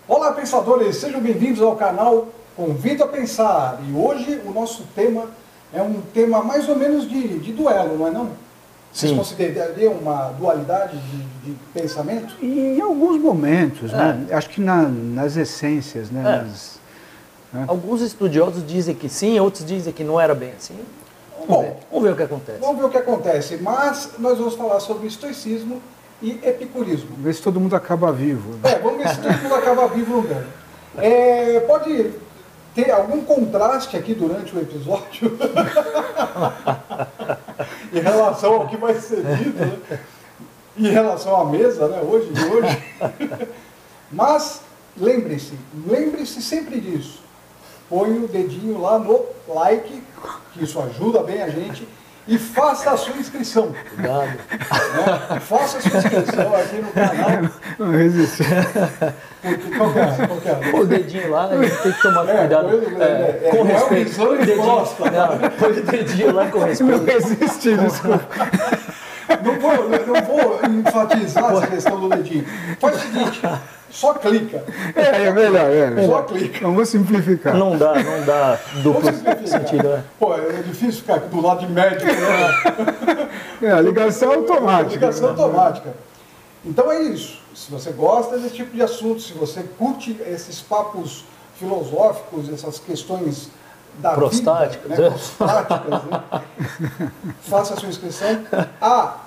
Olá, pensadores! Sejam bem-vindos ao canal Convido a Pensar. E hoje o nosso tema é um tema mais ou menos de duelo, não é não? Vocês Sim. considerariam uma dualidade de pensamento? Em alguns momentos, né? Acho que nas essências, né? Alguns estudiosos dizem que sim, outros dizem que não era bem assim. Vamos ver o que acontece. Vamos ver o que acontece, mas nós vamos falar sobre estoicismo e epicurismo. Ver se todo mundo acaba vivo. Vamos ver se todo mundo acaba vivo no ganho. Pode ter algum contraste aqui durante o episódio em relação ao que vai ser dito, né? Em relação à mesa, né? Hoje. Mas lembre-se sempre disso. Põe o dedinho lá no like, que isso ajuda bem a gente, e faça a sua inscrição. Cuidado. Né? Faça a sua inscrição aqui no canal. Não resisti. Qualquer. Põe o dedinho lá, a gente tem que tomar cuidado. Com respeito. Põe o dedinho. Põe o dedinho lá com respeito. Não resisti, desculpa. Não vou enfatizar essa questão do dedinho. Faz o seguinte, só clica. É melhor. Só clica. Vamos simplificar. Não dá duplo sentido. Né? Pô, é difícil ficar do lado de médico. Né? A ligação automática. Ligação automática. Então é isso. Se você gosta desse tipo de assunto, se você curte esses papos filosóficos, essas questões da prostáticas, vida, né? Prostáticas, né? Faça a sua inscrição.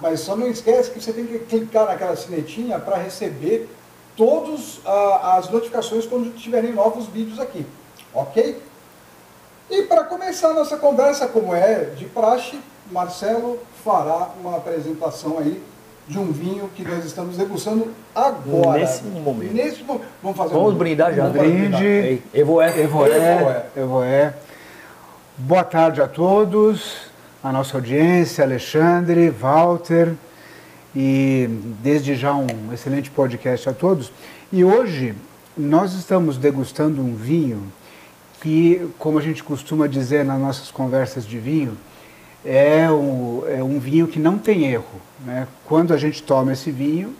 Mas só não esquece que você tem que clicar naquela sinetinha para receber todas as notificações quando tiverem novos vídeos aqui, ok? E para começar a nossa conversa, como é de praxe, Marcelo fará uma apresentação aí de um vinho que nós estamos degustando agora. Nesse momento. Vamos brindar já. Brinde. Evoé. Boa tarde a todos, a nossa audiência, Alexandre, Walter, e desde já um excelente podcast a todos. E hoje nós estamos degustando um vinho que, como a gente costuma dizer nas nossas conversas de vinho, é um vinho que não tem erro, né? Quando a gente toma esse vinho,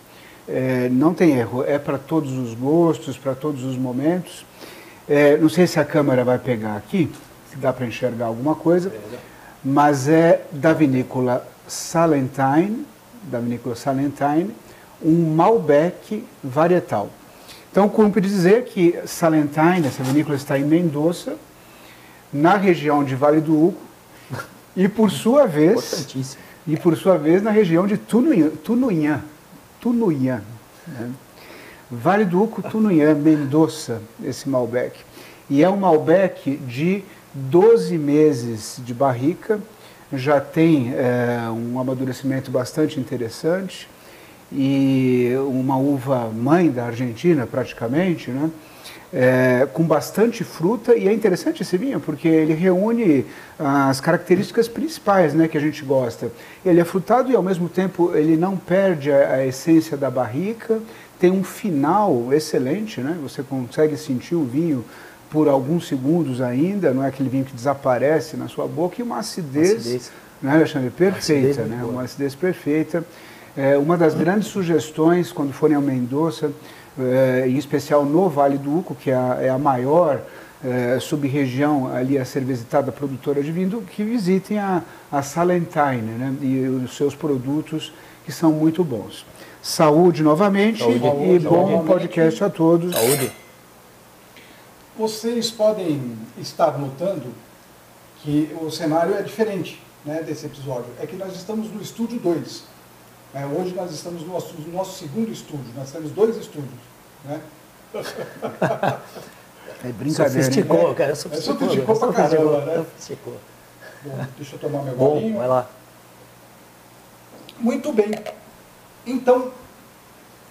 não tem erro, é para todos os gostos, para todos os momentos. Não sei se a câmera vai pegar aqui, se dá para enxergar alguma coisa, mas é da vinícola Salentine, um Malbec varietal. Então, cumpre dizer que Salentine, essa vinícola está em Mendoza, na região de Vale do Uco, e por sua vez na região de Tunuyã, né? Vale do Uco, Tunuyã, Mendoza, esse Malbec. E é um Malbec de 12 meses de barrica, já tem um amadurecimento bastante interessante, e uma uva mãe da Argentina, praticamente, né? Com bastante fruta, e é interessante esse vinho porque ele reúne as características principais, né, que a gente gosta. Ele é frutado e ao mesmo tempo ele não perde a essência da barrica, tem um final excelente, né? Você consegue sentir o vinho por alguns segundos ainda, não é aquele vinho que desaparece na sua boca, e uma acidez. Né, Alexandre? Perfeita, né? Uma acidez perfeita. Uma das grandes sugestões quando forem ao Mendoza, em especial no Vale do Uco, que é a maior sub-região ali a ser visitada, produtora de vinho, que visitem a Salentine, né? E os seus produtos, que são muito bons. Saúde novamente. E bom podcast a todos. Saúde. Vocês podem estar notando que o cenário é diferente, né, desse episódio. É que nós estamos no estúdio 2. Hoje nós estamos no nosso segundo estúdio. Nós temos 2 estúdios. Né? É brincadeira. Sofisticou, cara. Sofisticou pra caramba, né? Sofisticou. Bom, deixa eu tomar meu golinho. Vai lá. Muito bem. Então,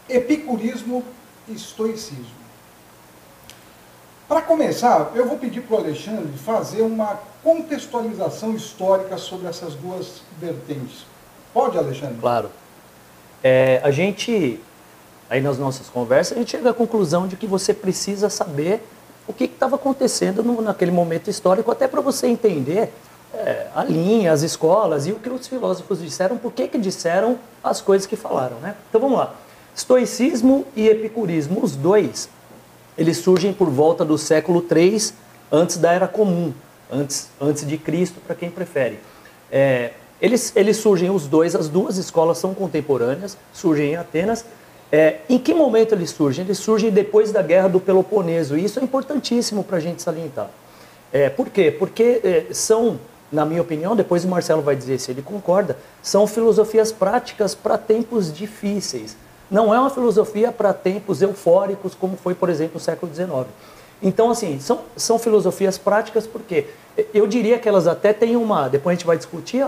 epicurismo e estoicismo. Para começar, eu vou pedir para o Alexandre fazer uma contextualização histórica sobre essas duas vertentes. Pode, Alexandre? Claro. A gente, aí nas nossas conversas, a gente chega à conclusão de que você precisa saber o que estava acontecendo naquele momento histórico, até para você entender a linha, as escolas e o que os filósofos disseram, por que disseram as coisas que falaram, né? Então vamos lá. Estoicismo e epicurismo, os dois, eles surgem por volta do século III, antes da Era Comum, antes de Cristo, para quem prefere. Eles surgem os dois, as duas escolas são contemporâneas, surgem em Atenas. Em que momento eles surgem? Eles surgem depois da Guerra do Peloponeso, e isso é importantíssimo para a gente salientar. Por quê? Porque são, na minha opinião, depois o Marcelo vai dizer se ele concorda, são filosofias práticas para tempos difíceis. Não é uma filosofia para tempos eufóricos, como foi, por exemplo, no século XIX. Então, assim, são filosofias práticas porque eu diria que elas até têm depois a gente vai discutir,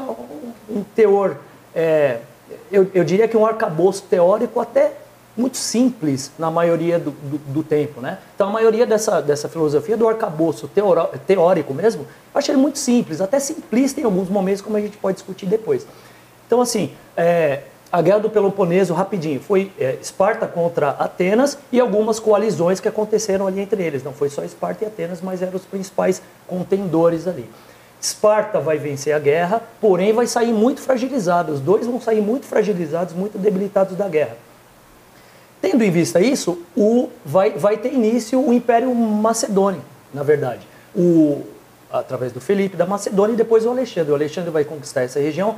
um teor, eu diria que um arcabouço teórico até muito simples na maioria do tempo, né? Então, a maioria dessa filosofia, do arcabouço teórico mesmo, eu acho ele muito simples, até simplista em alguns momentos, como a gente pode discutir depois. Então, assim, a Guerra do Peloponeso, rapidinho, foi Esparta contra Atenas e algumas coalizões que aconteceram ali entre eles. Não foi só Esparta e Atenas, mas eram os principais contendores ali. Esparta vai vencer a guerra, porém vai sair muito fragilizado. Os dois vão sair muito fragilizados, muito debilitados da guerra. Tendo em vista isso, vai ter início o Império Macedônio, na verdade. Através do Felipe da Macedônia e depois o Alexandre. O Alexandre vai conquistar essa região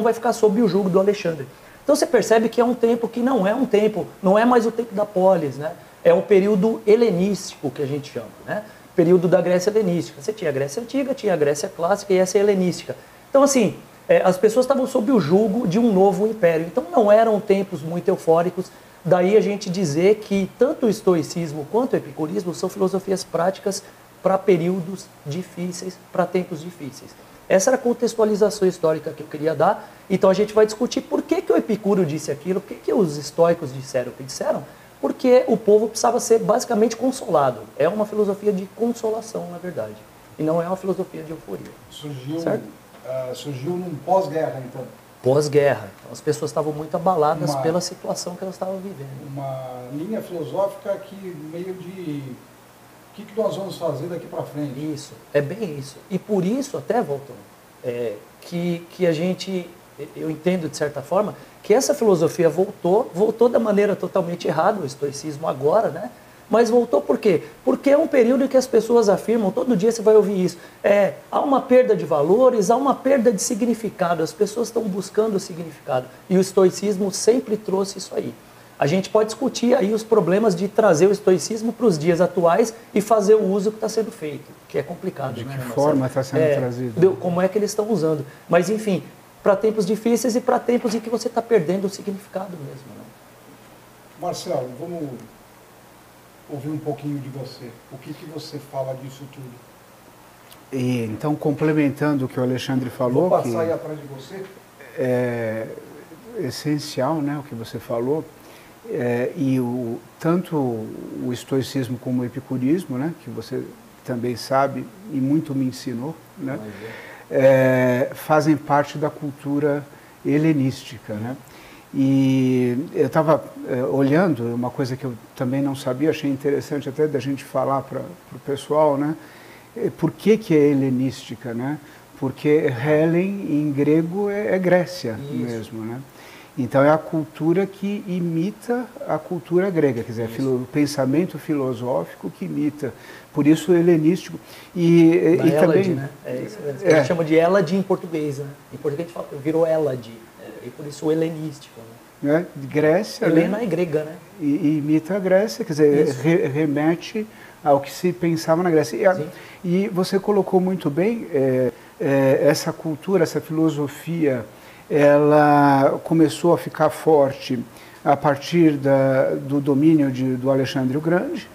vai ficar sob o jugo do Alexandre. Então você percebe que é um tempo que não é mais o tempo da polis, né? É um período helenístico que a gente chama, né? Período da Grécia helenística. Você tinha a Grécia Antiga, tinha a Grécia Clássica e essa é helenística. Então assim, as pessoas estavam sob o jugo de um novo império. Então não eram tempos muito eufóricos. Daí a gente dizer que tanto o estoicismo quanto o epicurismo são filosofias práticas para períodos difíceis, para tempos difíceis. Essa era a contextualização histórica que eu queria dar. Então a gente vai discutir por que o Epicuro disse aquilo, por que os estoicos disseram o que disseram, porque o povo precisava ser basicamente consolado. É uma filosofia de consolação, na verdade, e não é uma filosofia de euforia. Surgiu num pós-guerra, então. Pós-guerra. Então, as pessoas estavam muito abaladas pela situação que elas estavam vivendo. Uma linha filosófica que meio de... O que nós vamos fazer daqui para frente? Isso, é bem isso. E por isso, até, Walton, que a gente, eu entendo de certa forma, que essa filosofia voltou da maneira totalmente errada, o estoicismo agora, né? Mas voltou por quê? Porque é um período em que as pessoas afirmam, todo dia você vai ouvir isso, há uma perda de valores, há uma perda de significado, as pessoas estão buscando o significado. E o estoicismo sempre trouxe isso aí. A gente pode discutir aí os problemas de trazer o estoicismo para os dias atuais e fazer o uso que está sendo feito, que é complicado. De né? que forma está sendo trazido? Como é que eles estão usando. Mas, enfim, para tempos difíceis e para tempos em que você está perdendo o significado mesmo. Né? Marcelo, vamos ouvir um pouquinho de você. O que você fala disso tudo? E, então, complementando o que o Alexandre falou... Vou passar aí atrás de você. É essencial, né, o que você falou. Tanto o estoicismo como o epicurismo, né, que você também sabe e muito me ensinou, né, fazem parte da cultura helenística. Né? E eu estava olhando, uma coisa que eu também não sabia, achei interessante até da gente falar para o pessoal, né, por que é helenística, né? Porque Helen em grego é Grécia. Isso. Mesmo, né? Então é a cultura que imita a cultura grega, quer dizer, o pensamento filosófico que imita, por isso helenístico. E Hélade, também, né? Isso mesmo. A gente chama de Hélade em português, né? Em português a gente fala, virou Hélade, e por isso o helenístico. Né? Grécia, Helena né? É grega, né? E imita a Grécia, quer dizer, remete ao que se pensava na Grécia. E você colocou muito bem essa cultura, essa filosofia, ela começou a ficar forte a partir do domínio do Alexandre o Grande.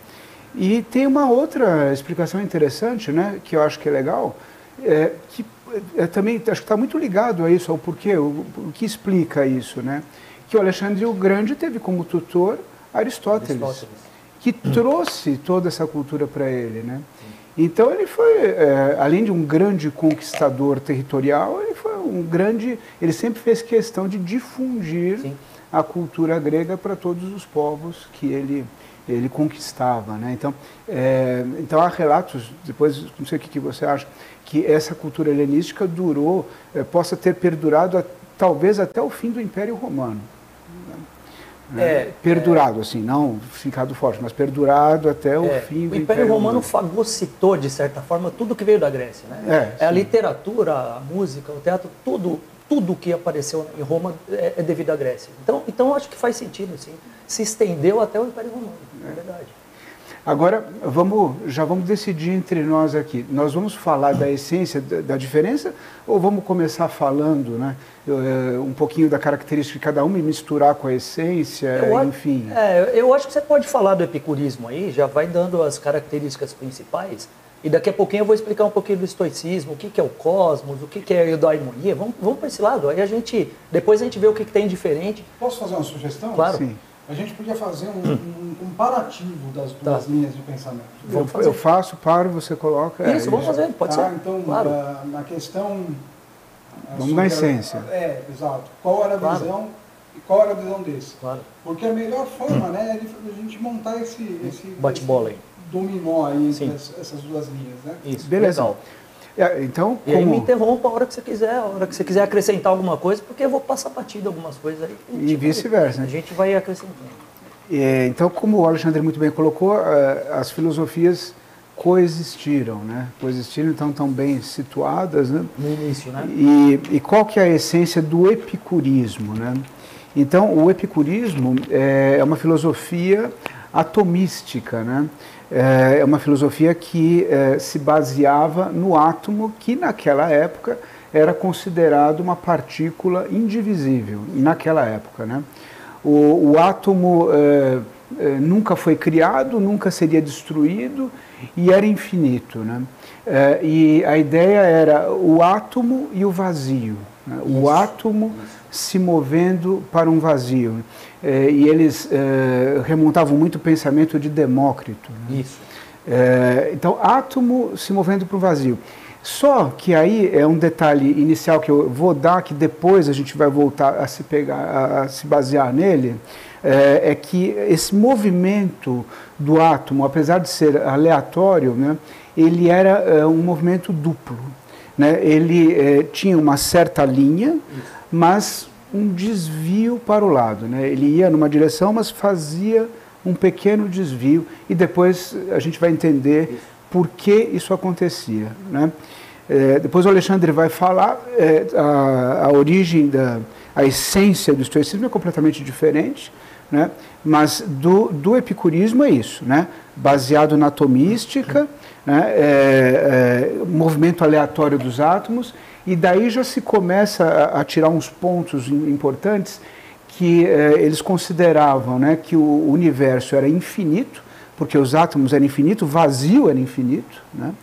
E tem uma outra explicação interessante, né, que eu acho que é legal, que também acho que está muito ligado a isso, ao porquê, o que explica isso, né? Que o Alexandre o Grande teve como tutor Aristóteles. Que trouxe toda essa cultura para ele, né? Então ele foi, além de um grande conquistador territorial, ele sempre fez questão de difundir a cultura grega para todos os povos que ele conquistava, né? Então há relatos, depois não sei o que você acha, que essa cultura helenística possa ter perdurado talvez até o fim do Império Romano. né? Perdurado, assim, não ficado forte, mas perdurado até o fim do O Império Romano fagocitou, de certa forma, tudo que veio da Grécia. Né? A literatura, a música, o teatro, tudo que apareceu em Roma é devido à Grécia. Então acho que faz sentido, assim. Se estendeu até o Império Romano, é verdade. Agora, já vamos decidir entre nós aqui. Nós vamos falar da essência, da diferença, ou vamos começar falando, né, um pouquinho da característica de cada um e misturar com a essência, enfim? Eu acho que você pode falar do epicurismo aí, já vai dando as características principais, e daqui a pouquinho eu vou explicar um pouquinho do estoicismo, o que é o cosmos, o que é a eudaimonia. Vamos para esse lado, aí depois a gente vê o que tem diferente. Posso fazer uma sugestão? Claro. Sim. A gente podia fazer um comparativo das duas linhas de pensamento. Eu faço, paro, você coloca. Isso, vamos fazer, pode ser. Então, claro. na questão... Vamos na essência. Exato. Qual era a visão e qual era a visão desse? Claro. Porque a melhor forma, né, é de a gente montar esse bate-bola aí. Dominó aí entre essas duas linhas, né? Isso, beleza. Legal. Então, e aí me interrompa a hora que você quiser acrescentar alguma coisa, porque eu vou passar batido algumas coisas aí. E vice-versa. A gente vai acrescentando. Então, como o Alexandre muito bem colocou, as filosofias coexistiram, né? Coexistiram, então estão bem situadas, né? No início, né? E qual que é a essência do epicurismo, né? Então, o epicurismo é uma filosofia atomística, né? É uma filosofia que se baseava no átomo, que naquela época era considerado uma partícula indivisível, naquela época, né? O átomo nunca foi criado, nunca seria destruído e era infinito, né? E a ideia era o átomo e o vazio, né? O átomo se movendo para um vazio. E eles remontavam muito o pensamento de Demócrito. Né? Isso. Então, átomo se movendo para o vazio. Só que aí é um detalhe inicial que eu vou dar, que depois a gente vai voltar a se basear nele, é que esse movimento do átomo, apesar de ser aleatório, né, ele era um movimento duplo. Né? Ele tinha uma certa linha, mas um desvio para o lado, né? Ele ia numa direção, mas fazia um pequeno desvio, e depois a gente vai entender por que isso acontecia, né? Depois o Alexandre vai falar a origem, a essência do estoicismo é completamente diferente, né? Mas do epicurismo é isso, né? Baseado na atomística, né? Movimento aleatório dos átomos. E daí já se começa a tirar uns pontos importantes que eles consideravam, né, que o universo era infinito, porque os átomos eram infinitos, o vazio era infinito, né?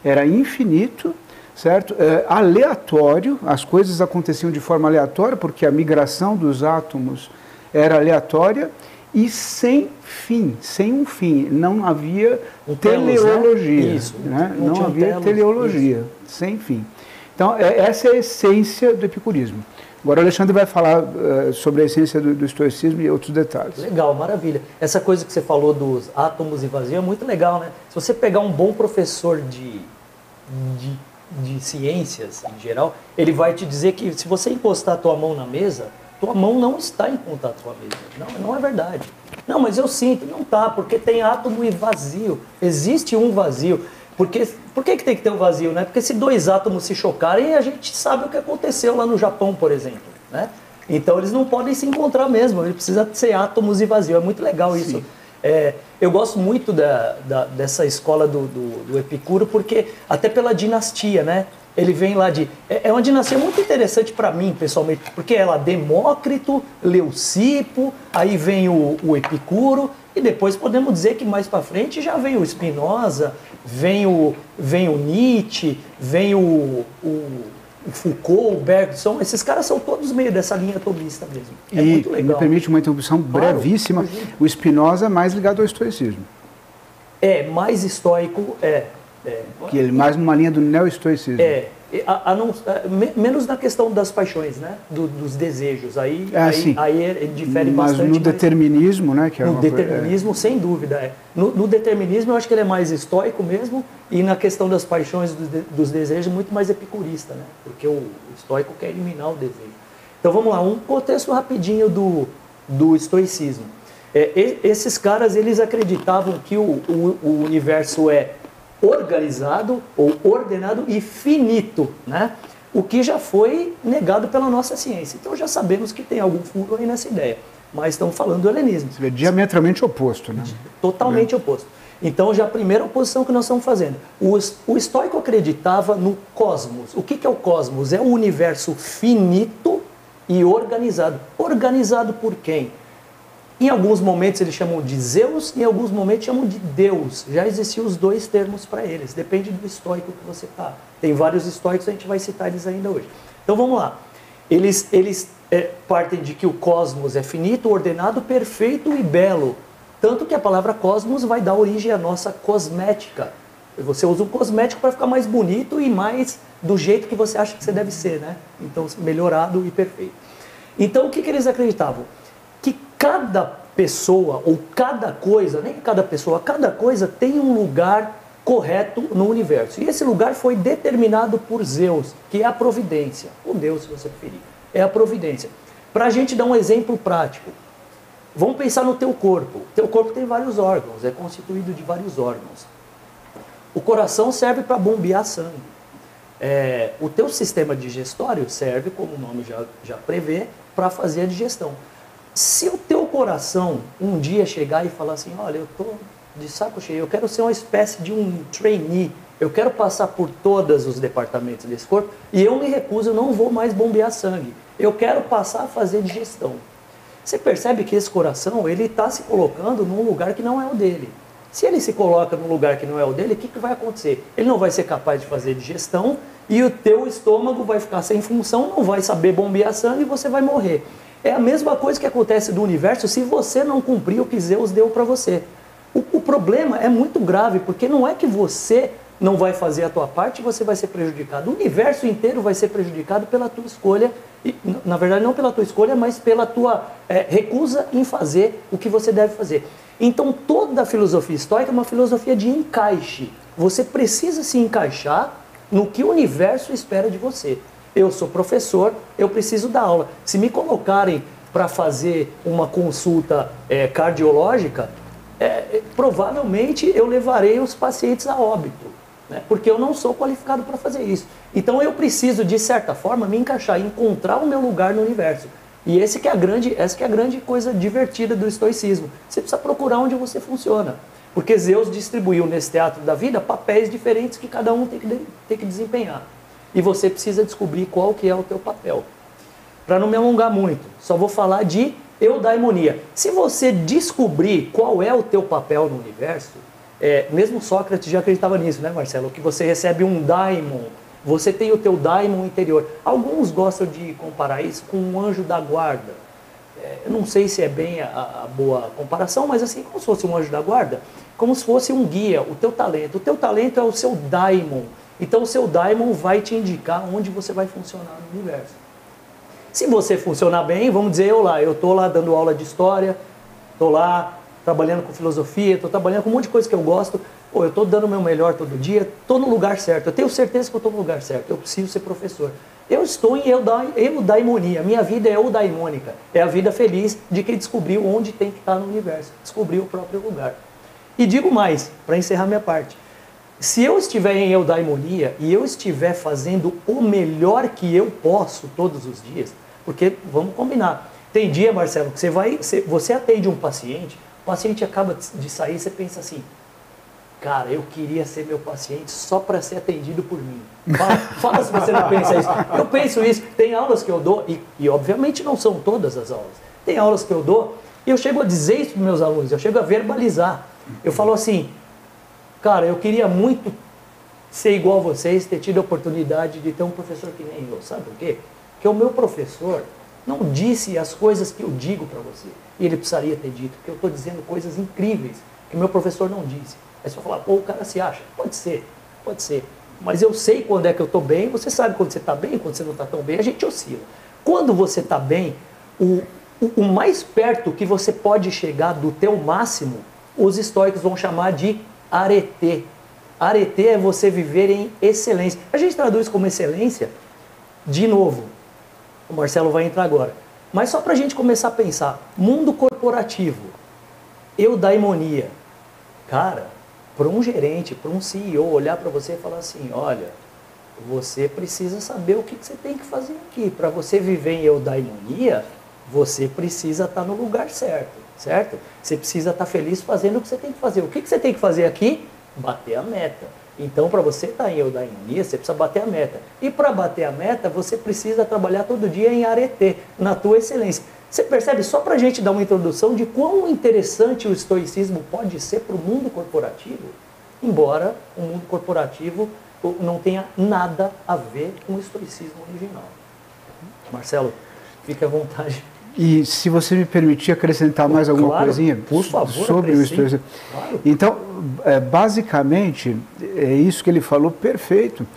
Era infinito, certo? Aleatório, as coisas aconteciam de forma aleatória, porque a migração dos átomos era aleatória, e sem fim, sem um fim. Não havia teleologia. Né? Isso, né? Não havia teleologia, sem fim. Então, essa é a essência do epicurismo. Agora o Alexandre vai falar sobre a essência do estoicismo e outros detalhes. Legal, maravilha. Essa coisa que você falou dos átomos e vazio é muito legal, né? Se você pegar um bom professor de ciências, em geral, ele vai te dizer que se você encostar a tua mão na mesa, tua mão não está em contato com a mesa. Não é verdade. Não, mas eu sinto. Não tá, porque tem átomo e vazio. Existe um vazio. Por que tem que ter um vazio, né? Porque se dois átomos se chocarem, a gente sabe o que aconteceu lá no Japão, por exemplo, né? Então eles não podem se encontrar mesmo, ele precisa ser átomos e vazio. É muito legal isso. Eu gosto muito dessa escola do Epicuro, porque até pela dinastia, né? Ele vem lá de... É uma dinastia muito interessante para mim, pessoalmente, porque é lá Demócrito, Leucipo, aí vem o Epicuro, e depois podemos dizer que mais para frente já vem o Spinoza, vem o Nietzsche, vem o Foucault, o Bergson. Esses caras são todos meio dessa linha atomista mesmo. É muito legal. Me permite uma interrupção brevíssima. Claro. O Spinoza é mais ligado ao estoicismo. Mais estoico, Que ele mais numa linha do neo-estoicismo. Menos na questão das paixões, né? Dos desejos. Aí ele difere mas bastante. No determinismo, né? Que é no determinismo, sem dúvida. No determinismo, eu acho que ele é mais estoico mesmo, e na questão das paixões, dos desejos, muito mais epicurista, né? Porque o estoico quer eliminar o desejo. Então vamos lá, um contexto rapidinho do do estoicismo. Esses caras, eles acreditavam que o universo é organizado ou ordenado e finito, né? O que já foi negado pela nossa ciência. Então já sabemos que tem algum furo aí nessa ideia, mas estamos falando do helenismo. É diametralmente oposto, né? Totalmente oposto. Então já a primeira oposição que nós estamos fazendo. O estoico acreditava no cosmos. O que é o cosmos? É o universo finito e organizado. Organizado por quem? Em alguns momentos eles chamam de Zeus, em alguns momentos chamam de Deus. Já existiam os dois termos para eles, depende do estoico que você está. Tem vários estoicos, a gente vai citar eles ainda hoje. Então vamos lá. Eles partem de que o cosmos é finito, ordenado, perfeito e belo. Tanto que a palavra cosmos vai dar origem à nossa cosmética. Você usa um cosmético para ficar mais bonito e mais do jeito que você acha que você deve ser, né? Então, melhorado e perfeito. Então, o que eles acreditavam? Que cada pessoa, ou cada coisa, nem cada pessoa, cada coisa tem um lugar correto no universo. E esse lugar foi determinado por Zeus, que é a providência. Ou Deus, se você preferir. É a providência. Para a gente dar um exemplo prático. Vamos pensar no teu corpo. O teu corpo tem vários órgãos, é constituído de vários órgãos. O coração serve para bombear sangue. O teu sistema digestório serve, como o nome já prevê, para fazer a digestão. Se o teu coração um dia chegar e falar assim, olha, eu estou de saco cheio, eu quero ser uma espécie de um trainee, eu quero passar por todos os departamentos desse corpo e eu me recuso, eu não vou mais bombear sangue. Eu quero passar a fazer digestão. Você percebe que esse coração, ele está se colocando num lugar que não é o dele. Se ele se coloca num lugar que não é o dele, o que vai acontecer? Ele não vai ser capaz de fazer digestão e o teu estômago vai ficar sem função, não vai saber bombear sangue e você vai morrer. É a mesma coisa que acontece no universo se você não cumprir o que Zeus deu para você. O problema é muito grave, porque não é que você não vai fazer a tua parte e você vai ser prejudicado. O universo inteiro vai ser prejudicado pela tua escolha, e, na verdade não pela tua escolha, mas pela tua recusa em fazer o que você deve fazer. Então toda a filosofia estoica é uma filosofia de encaixe. Você precisa se encaixar no que o universo espera de você. Eu sou professor, eu preciso dar aula. Se me colocarem para fazer uma consulta cardiológica, provavelmente eu levarei os pacientes a óbito, né? Porque eu não sou qualificado para fazer isso. Então eu preciso, de certa forma, me encaixar, encontrar o meu lugar no universo. E essa que é a grande coisa divertida do estoicismo. Você precisa procurar onde você funciona. Porque Zeus distribuiu nesse teatro da vida papéis diferentes que cada um tem que desempenhar. E você precisa descobrir qual que é o teu papel. Para não me alongar muito, só vou falar de eudaimonia. Se você descobrir qual é o teu papel no universo, mesmo Sócrates já acreditava nisso, né, Marcelo? Que você recebe um daimon, você tem o teu daimon interior. Alguns gostam de comparar isso com um anjo da guarda. Eu não sei se é bem a boa comparação, mas assim, como se fosse um anjo da guarda, como se fosse um guia, o teu talento. O teu talento é o seu daimon. Então o seu daimon vai te indicar onde você vai funcionar no universo. Se você funcionar bem, vamos dizer eu estou lá dando aula de história, estou lá trabalhando com filosofia, estou trabalhando com um monte de coisa que eu gosto, eu estou dando o meu melhor todo dia, estou no lugar certo, eu tenho certeza que eu estou no lugar certo, eu preciso ser professor. Eu estou em eudaimonia, minha vida é eudaimônica, é a vida feliz de quem descobriu onde tem que estar no universo, descobriu o próprio lugar. E digo mais, para encerrar minha parte, se eu estiver em eudaimonia e eu estiver fazendo o melhor que eu posso todos os dias, porque vamos combinar, tem dia, Marcelo, que você atende um paciente, o paciente acaba de sair, você pensa assim, cara, eu queria ser meu paciente só para ser atendido por mim. Fala se você não pensa isso. Eu penso isso. Tem aulas que eu dou, e obviamente não são todas as aulas. Tem aulas que eu dou, e eu chego a dizer isso para os meus alunos, eu chego a verbalizar. Eu falo assim, cara, eu queria muito ser igual a vocês, ter tido a oportunidade de ter um professor que nem eu. Sabe por quê? Porque o meu professor não disse as coisas que eu digo para você. E ele precisaria ter dito, porque eu estou dizendo coisas incríveis que o meu professor não disse. Aí você vai falar, pô, o cara se acha. Pode ser. Mas eu sei quando é que eu estou bem, você sabe quando você está bem, quando você não está tão bem, a gente oscila. Quando você está bem, o mais perto que você pode chegar do teu máximo, os estoicos vão chamar de arete. Arete é você viver em excelência. A gente traduz como excelência, de novo, o Marcelo vai entrar agora, Mas só para a gente começar a pensar, mundo corporativo, eudaimonia. Cara, para um gerente, para um CEO olhar para você e falar assim, olha, você precisa saber o que você tem que fazer aqui. Para você viver em eudaimonia, você precisa estar no lugar certo, certo? Você precisa estar feliz fazendo o que você tem que fazer. O que você tem que fazer aqui? Bater a meta. Então, para você estar em eudaimonia, você precisa bater a meta. E para bater a meta, você precisa trabalhar todo dia em arete, na tua excelência. Você percebe, só para a gente dar uma introdução de quão interessante o estoicismo pode ser para o mundo corporativo, embora o mundo corporativo não tenha nada a ver com o estoicismo original. Marcelo, fique à vontade. E se você me permitir acrescentar mais alguma coisinha por favor, sobre o estoicismo. Claro. Então, basicamente, é isso que ele falou, perfeito.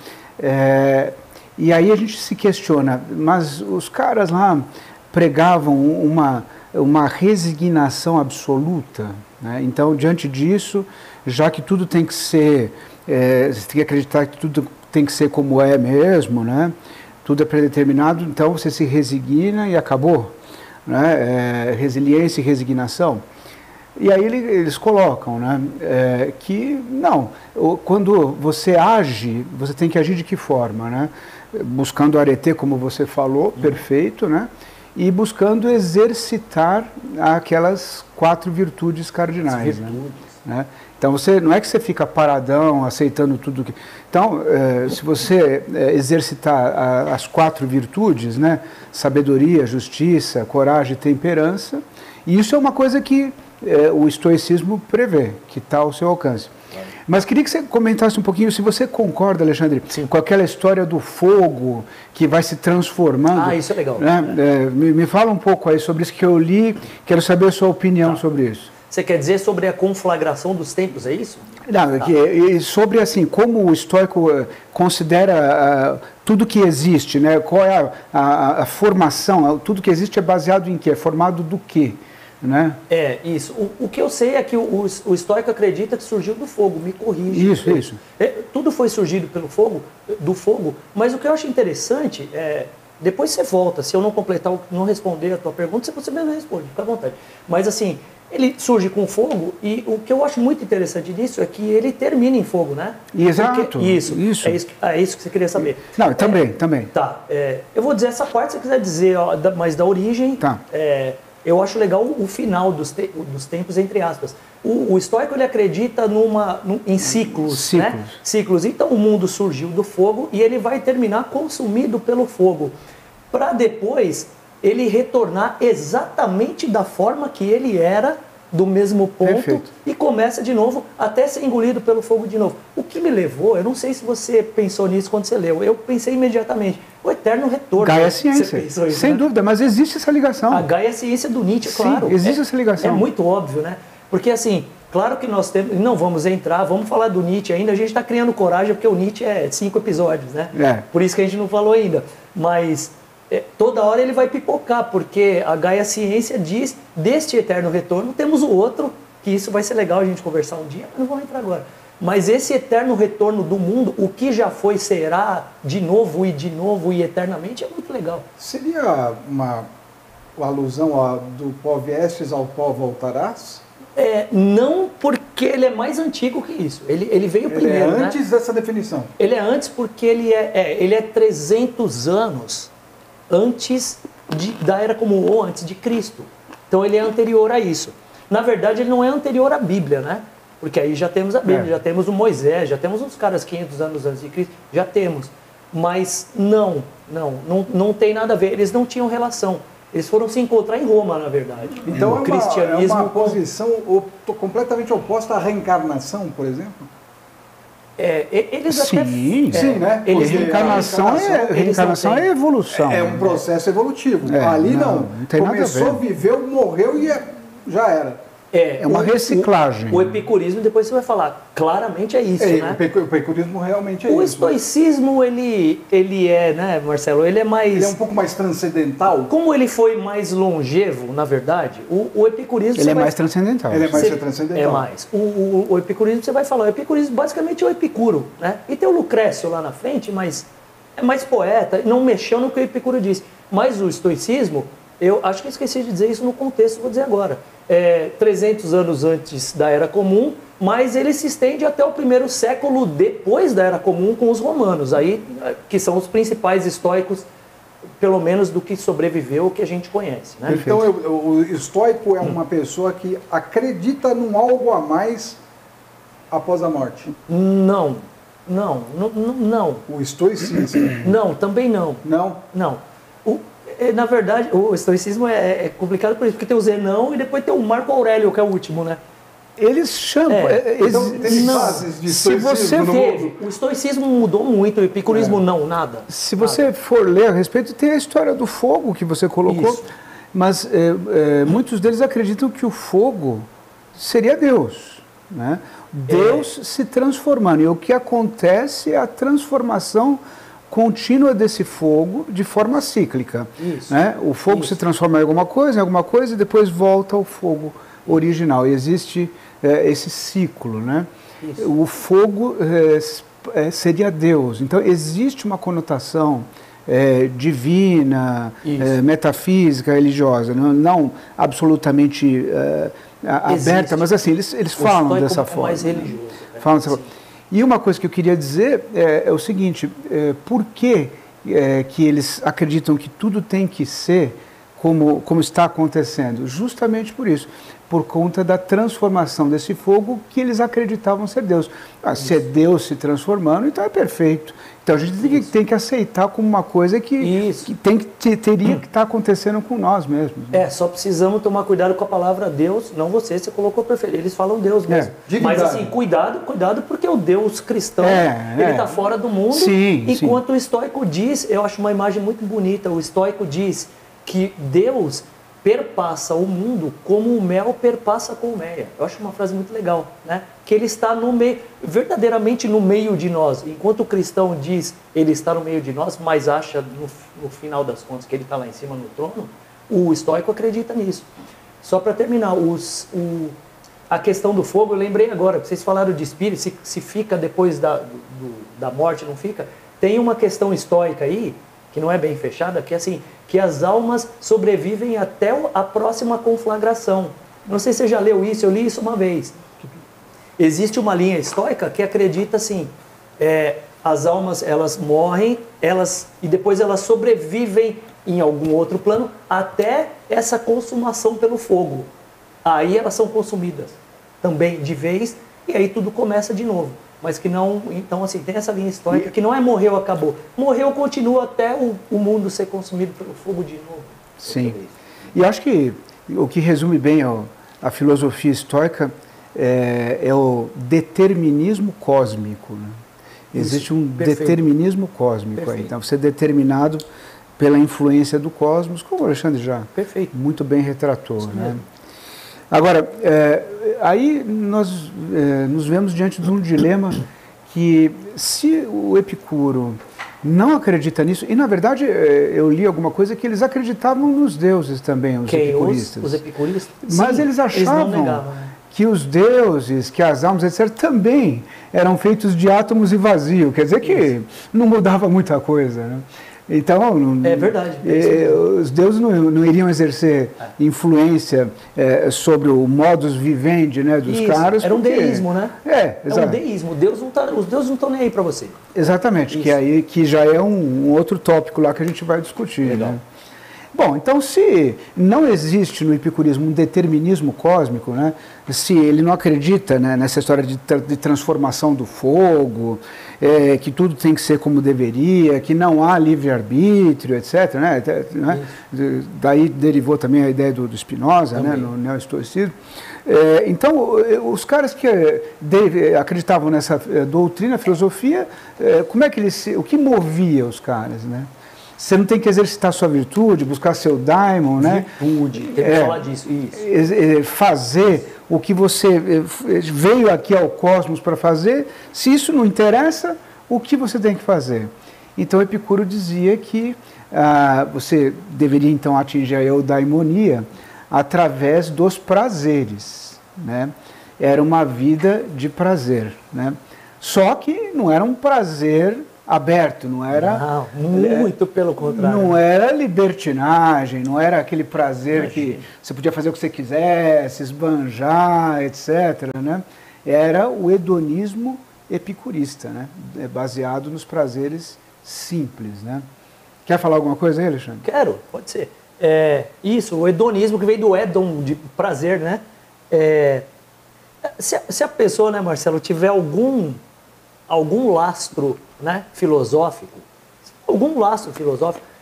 E aí a gente se questiona, mas os caras lá pregavam uma resignação absoluta, né? Então, diante disso, já que tudo tem que ser, você tem que acreditar que tudo tem que ser como é mesmo, né? Tudo é predeterminado, então você se resigna e acabou. Né? Resiliência e resignação. E aí eles colocam, né? Que não, quando você age, você tem que agir de que forma? Né? Buscando arete, como você falou, perfeito, né? E buscando exercitar aquelas 4 virtudes cardinais. Né? Então, não é que você fica paradão, aceitando tudo que... Então, se você exercitar as 4 virtudes, né? Sabedoria, justiça, coragem e temperança, isso é uma coisa que o estoicismo prevê, que está ao seu alcance. Mas queria que você comentasse um pouquinho, se você concorda, Alexandre, com aquela história do fogo que vai se transformando. Ah, isso é legal. Né? Me fala um pouco aí sobre isso que eu li, quero saber a sua opinião sobre isso. Você quer dizer sobre a conflagração dos tempos, é isso? Não, sobre assim, como o estoico considera tudo que existe, né? Qual é a formação, tudo que existe é baseado em quê? É formado do quê? Né? Isso. O que eu sei é que o estoico acredita que surgiu do fogo, me corrige. Isso. Tudo foi surgido do fogo, mas o que eu acho interessante depois você volta, se eu não completar, não responder a tua pergunta, você mesmo responde, fica à vontade. Mas assim, ele surge com fogo e o que eu acho muito interessante disso é que ele termina em fogo, né? Exato. Porque, isso. É isso que você queria saber. Não, também. Tá. Eu vou dizer essa parte, se você quiser dizer, mas da origem, tá. Eu acho legal o final dos tempos, entre aspas. O estoico, ele acredita em ciclos, né? Ciclos. Então, o mundo surgiu do fogo e ele vai terminar consumido pelo fogo, para depois ele retornar exatamente da forma que ele era, do mesmo ponto. Perfeito. E começa de novo até ser engolido pelo fogo de novo. O que me levou, eu não sei se você pensou nisso quando você leu, eu pensei imediatamente, o eterno retorno. Gaia Ciência, isso, sem dúvida, mas existe essa ligação. A Gaia Ciência do Nietzsche, claro. Sim, existe essa ligação. É muito óbvio, né? Porque assim, claro que nós temos, não vamos entrar, vamos falar do Nietzsche ainda, a gente está criando coragem porque o Nietzsche é 5 episódios, né? Por isso que a gente não falou ainda, mas... toda hora ele vai pipocar, porque a Gaia Ciência diz, deste eterno retorno, temos o outro, que isso vai ser legal a gente conversar um dia, mas não vamos entrar agora. Mas esse eterno retorno do mundo, o que já foi, será, de novo e eternamente, é muito legal. Seria uma alusão do pó viestes ao pó voltarás? Não, porque ele é mais antigo que isso. Ele veio primeiro, é antes, né? Dessa definição. Ele é antes porque ele é 300 anos antes da Era Comum, ou antes de Cristo. Então ele é anterior a isso. Na verdade, ele não é anterior à Bíblia, né? Porque aí já temos a Bíblia, já temos o Moisés, já temos uns caras 500 anos antes de Cristo, já temos. Mas não tem nada a ver, eles não tinham relação. Eles foram se encontrar em Roma, na verdade. Então o cristianismo é uma posição completamente oposta à reencarnação, por exemplo? Eles até... Sim, né? Reencarnação é evolução. É um processo evolutivo. Ali não tem começou, nada a ver. Viveu, morreu e já era. É uma reciclagem. O epicurismo, depois você vai falar, claramente é isso, né? O epicurismo realmente é isso. O estoicismo, ele é, né, Marcelo, ele é mais... Ele é um pouco mais transcendental. Como ele foi mais longevo, na verdade, o epicurismo... Ele é mais transcendental. Ele é mais transcendental. É mais. O epicurismo, você vai falar, o epicurismo basicamente é o Epicuro, né? E tem o Lucrécio lá na frente, mas é mais poeta, não mexeu no que o Epicuro disse. Mas o estoicismo... Eu acho que eu esqueci de dizer isso no contexto, vou dizer agora. 300 anos antes da Era Comum, mas ele se estende até o primeiro século depois da Era Comum com os romanos, aí, que são os principais estoicos, pelo menos do que sobreviveu, que a gente conhece. Né? Então, o estoico é uma pessoa que acredita num algo a mais após a morte? Não. O estoicismo? Não, também não. Não? Na verdade, o estoicismo é complicado por isso, porque tem o Zenão e depois tem o Marco Aurélio, que é o último, né? Eles chamam... Então, tem fases de se você no mundo. O estoicismo mudou muito, o epicurismo não, nada. Se você for ler a respeito, tem a história do fogo que você colocou, Isso. mas muitos deles acreditam que o fogo seria Deus, né? Deus se transformando, e o que acontece é a transformação contínua desse fogo de forma cíclica. Isso. Né? O fogo se transforma em alguma coisa, e depois volta ao fogo original. E existe esse ciclo, né? Isso. O fogo seria Deus. Então existe uma conotação divina, metafísica, religiosa, não absolutamente aberta, mas assim, eles falam dessa forma. Mais religioso. Né? Falam dessa forma. E uma coisa que eu queria dizer é o seguinte, por que eles acreditam que tudo tem que ser como está acontecendo? Justamente por isso, por conta da transformação desse fogo que eles acreditavam ser Deus. Se é Deus se transformando, então é perfeito. Então a gente tem que aceitar como uma coisa que teria que estar acontecendo com nós mesmos. Né? Só precisamos tomar cuidado com a palavra Deus, não você colocou perfeito, eles falam Deus mesmo. Mas assim, cuidado, porque o Deus cristão, ele está fora do mundo, enquanto o estoico diz, eu acho uma imagem muito bonita, o estoico diz que Deus perpassa o mundo como o mel perpassa a colmeia. Eu acho uma frase muito legal, né? Que ele está no meio, verdadeiramente no meio de nós. Enquanto o cristão diz ele está no meio de nós, mas acha no final das contas que ele está lá em cima no trono, o estoico acredita nisso. Só para terminar, a questão do fogo, eu lembrei agora, vocês falaram de espírito, se fica depois da morte, não fica? Tem uma questão estoica aí, que não é bem fechada, que é assim, que as almas sobrevivem até a próxima conflagração. Não sei se você já leu isso, eu li isso uma vez. Existe uma linha estoica que acredita assim, as almas elas morrem, e depois elas sobrevivem em algum outro plano até essa consumação pelo fogo. Aí elas são consumidas também de vez, e aí tudo começa de novo. Mas que não, então assim, tem essa linha histórica que não é morreu, acabou. Morreu, continua até o mundo ser consumido pelo fogo de novo. Sim. E acho que o que resume bem a filosofia estoica é o determinismo cósmico. Né? Existe um determinismo cósmico aí. Então, você é determinado pela influência do cosmos, como o Alexandre já muito bem retratou. Né? Agora, aí nós nos vemos diante de um dilema que, se o Epicuro não acredita nisso, e na verdade eu li alguma coisa que eles acreditavam nos deuses também, os epicuristas. Os epicuristas? Mas sim, eles achavam que os deuses, que as almas, etc., também eram feitos de átomos e vazio, quer dizer que não mudava muita coisa, né? Então, é verdade. Os deuses não iriam exercer influência sobre o modus vivendi, né, dos caras. Era um deísmo, né? Exato. É um deísmo. Os deuses não estão nem aí para você. Exatamente, que já é um outro tópico lá que a gente vai discutir. Legal. Né? Bom, então se não existe no epicurismo um determinismo cósmico, né, se ele não acredita, né, nessa história de transformação do fogo, que tudo tem que ser como deveria, que não há livre-arbítrio, etc., né, daí derivou também a ideia do Spinoza, né, no neo-estoicismo. Então, os caras que acreditavam nessa doutrina, filosofia, como é que o que movia os caras, né? Você não tem que exercitar sua virtude, buscar seu daimon, né? Virtude, tem que falar disso, fazer o que você veio aqui ao cosmos para fazer. Se isso não interessa, o que você tem que fazer? Então Epicuro dizia que você deveria então atingir a eudaimonia através dos prazeres, né? Era uma vida de prazer, né? Só que não era um prazer aberto, não era... Não, muito pelo contrário. Não era libertinagem, não era aquele prazer que você podia fazer o que você quisesse, esbanjar, etc., né? Era o hedonismo epicurista, né? Baseado nos prazeres simples, né? Quer falar alguma coisa aí, Alexandre? Quero, pode ser. Isso, o hedonismo que veio do hedon, de prazer, né? Se a pessoa, né, Marcelo, tiver algum lastro, né, filosófico,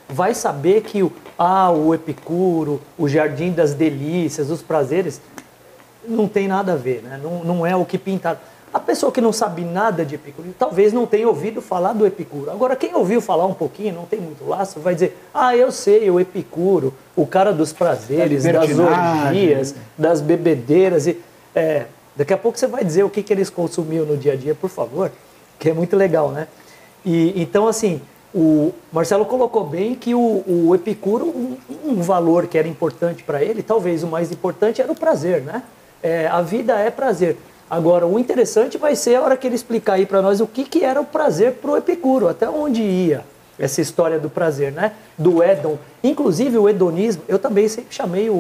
vai saber que o Epicuro, o Jardim das Delícias, os prazeres, não tem nada a ver, né? Não é o que pintaram. A pessoa que não sabe nada de Epicuro, talvez não tenha ouvido falar do Epicuro. Agora, quem ouviu falar um pouquinho, não tem muito laço, vai dizer, eu sei, o Epicuro, o cara dos prazeres, das orgias, das bebedeiras. Daqui a pouco você vai dizer o que eles consumiam no dia a dia, por favor, que é muito legal, né? Então, assim, o Marcelo colocou bem que o Epicuro, um valor que era importante para ele, talvez o mais importante era o prazer, né? A vida é prazer. Agora, o interessante vai ser a hora que ele explicar aí para nós o que era o prazer para o Epicuro, até onde ia essa história do prazer, né? Do hedon. Inclusive, o hedonismo, eu também sempre chamei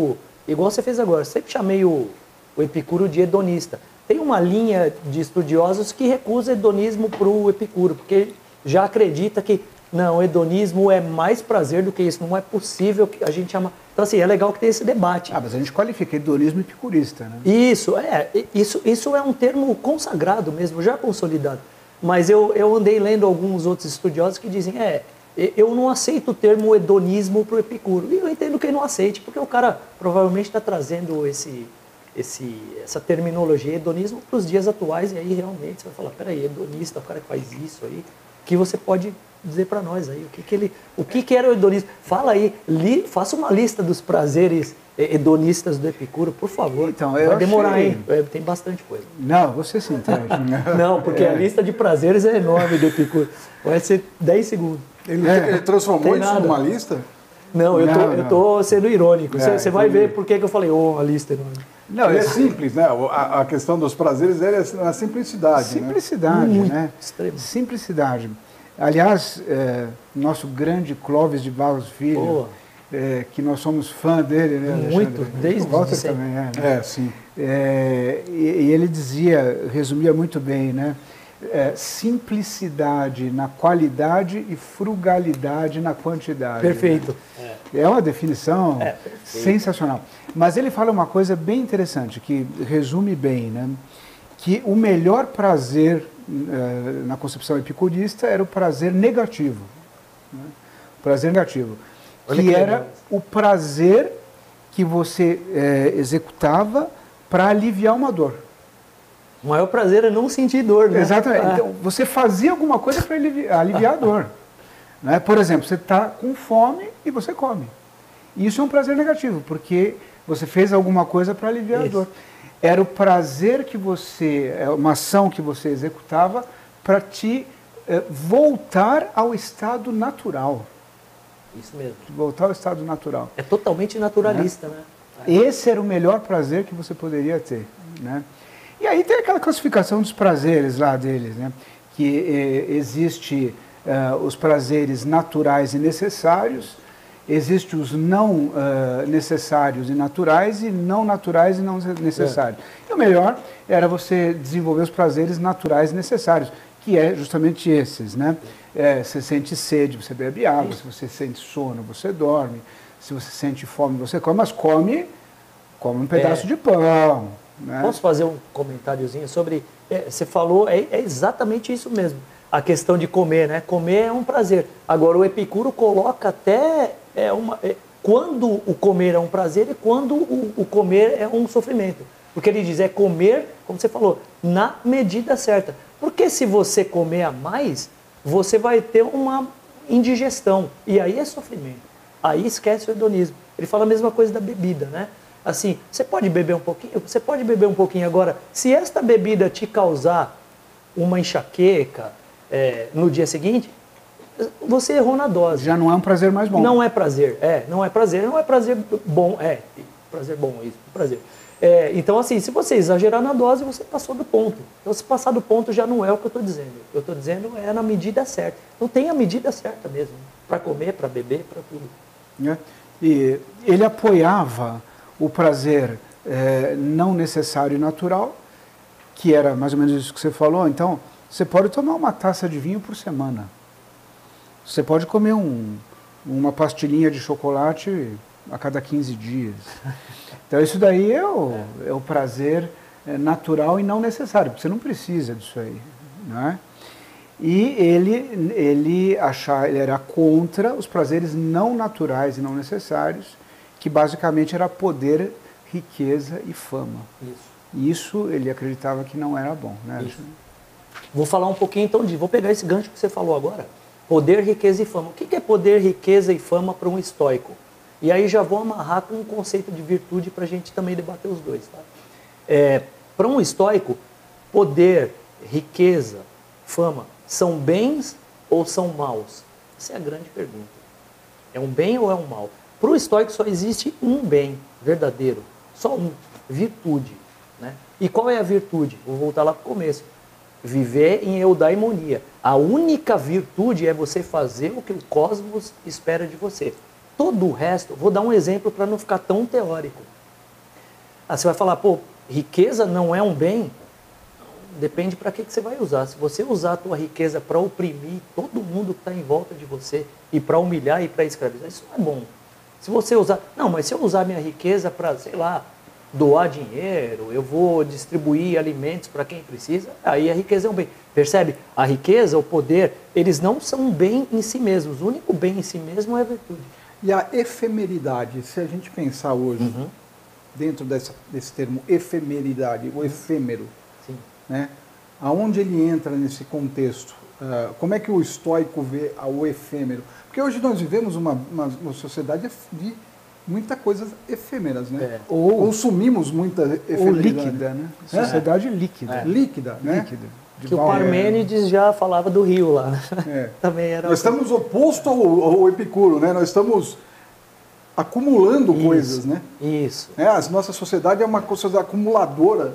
igual você fez agora, sempre chamei o Epicuro de hedonista. Tem uma linha de estudiosos que recusa hedonismo para o Epicuro, porque já acredita que, não, hedonismo é mais prazer do que isso, não é possível que a gente chama... Então, assim, é legal que tem esse debate. Mas a gente qualifica hedonismo epicurista, né? Isso é um termo consagrado mesmo, já consolidado. Mas eu andei lendo alguns outros estudiosos que dizem, eu não aceito o termo hedonismo para o Epicuro. E eu entendo que ele não aceite, porque o cara provavelmente está trazendo essa terminologia hedonismo para os dias atuais, e aí realmente você vai falar, peraí, hedonista, o cara que faz isso aí, que você pode dizer para nós aí, o que era o hedonismo? Fala aí, faça uma lista dos prazeres hedonistas do Epicuro, por favor. Então, vai demorar, hein? Tem bastante coisa. Não, você se entende. Não, porque a lista de prazeres é enorme do Epicuro. Vai ser 10 10 Ele transformou isso numa lista? Não, eu tô sendo irônico. Você vai ver por que eu falei, a lista enorme. Não, é simples, né? A questão dos prazeres é a simplicidade. Simplicidade, né? Extremo. Simplicidade. Aliás, nosso grande Clóvis de Barros Filho, que nós somos fã dele, né, Alexandre? Muito, desde Walter também né? Sim. E ele resumia muito bem, né? Simplicidade na qualidade e frugalidade na quantidade. Perfeito. Né? É uma definição sensacional. Mas ele fala uma coisa bem interessante, que resume bem, né? Que o melhor prazer na concepção epicurista era o prazer negativo. Né? O prazer negativo. Que era o prazer que você executava para aliviar uma dor. O maior prazer é não sentir dor, né? Exatamente. Então, você fazia alguma coisa para aliviar a dor. Né? Por exemplo, você está com fome e você come. Isso é um prazer negativo, porque você fez alguma coisa para aliviar a dor. Era o prazer que uma ação que você executava para te voltar ao estado natural. Isso mesmo. Voltar ao estado natural. É totalmente naturalista, né? Esse era o melhor prazer que você poderia ter, né? E aí tem aquela classificação dos prazeres lá deles, né? Que existe os prazeres naturais e necessários, existe os não necessários e naturais, e não naturais e não necessários. E o melhor era você desenvolver os prazeres naturais e necessários, que é justamente esses, né? Você sente sede, você bebe água, se você sente sono, você dorme, se você sente fome, você come, mas come um pedaço de pão. Né? Posso fazer um comentáriozinho sobre... você falou, é exatamente isso mesmo. A questão de comer, né? Comer é um prazer. Agora, o Epicuro coloca até... quando o comer é um prazer e quando o comer é um sofrimento. Porque ele diz, comer, como você falou, na medida certa. Porque se você comer a mais, você vai ter uma indigestão. E aí é sofrimento. Aí esquece o hedonismo. Ele fala a mesma coisa da bebida, né? Assim, você pode beber um pouquinho? Você pode beber um pouquinho. Agora, se esta bebida te causar uma enxaqueca no dia seguinte, você errou na dose. Já não é um prazer mais bom. Não é prazer. Não é prazer. Não é prazer bom. Prazer bom, isso. Prazer. Então, assim, se você exagerar na dose, você passou do ponto. Então, se passar do ponto, já não é o que eu estou dizendo. O que eu estou dizendo é na medida certa. Então, tem a medida certa mesmo, para comer, para beber, para tudo. Né? E ele apoiava o prazer não necessário e natural, que era mais ou menos isso que você falou. Então, você pode tomar uma taça de vinho por semana. Você pode comer uma pastilhinha de chocolate a cada 15 dias. Então, isso daí é o prazer natural e não necessário, porque você não precisa disso aí. Não é? E ele era contra os prazeres não naturais e não necessários, que basicamente era poder, riqueza e fama. Isso ele acreditava que não era bom. Né? Isso. Vou falar um pouquinho então vou pegar esse gancho que você falou agora. Poder, riqueza e fama. O que é poder, riqueza e fama para um estoico? E aí já vou amarrar com um conceito de virtude para a gente também debater os dois. Tá? Para um estoico, poder, riqueza, fama, são bens ou são maus? Essa é a grande pergunta. É um bem ou é um mal? Para o estoico só existe um bem verdadeiro, só um, virtude. Né? E qual é a virtude? Vou voltar lá para o começo. Viver em eudaimonia. A única virtude é você fazer o que o cosmos espera de você. Todo o resto, vou dar um exemplo para não ficar tão teórico. Você vai falar, riqueza não é um bem? Depende para que você vai usar. Se você usar a tua riqueza para oprimir todo mundo que está em volta de você e para humilhar e para escravizar, isso não é bom. Se você usar... Não, mas se eu usar minha riqueza para, sei lá, doar dinheiro, eu vou distribuir alimentos para quem precisa, aí a riqueza é um bem. Percebe? A riqueza, o poder, eles não são um bem em si mesmos. O único bem em si mesmo é a virtude. E a efemeridade, se a gente pensar hoje, dentro desse termo efemeridade, o efêmero, Sim. Né? Aonde ele entra nesse contexto? Como é que o estoico vê o efêmero? Porque hoje nós vivemos uma sociedade de muitas coisas efêmeras, né? Ou consumimos muita efemeridade. Ou líquida, né? Sociedade líquida. Líquida, né? Líquida. Que o Parmênides já falava do rio lá. Também era. Nós estamos oposto ao Epicuro, né? Nós estamos acumulando coisas, né? Isso. A nossa sociedade é uma sociedade acumuladora.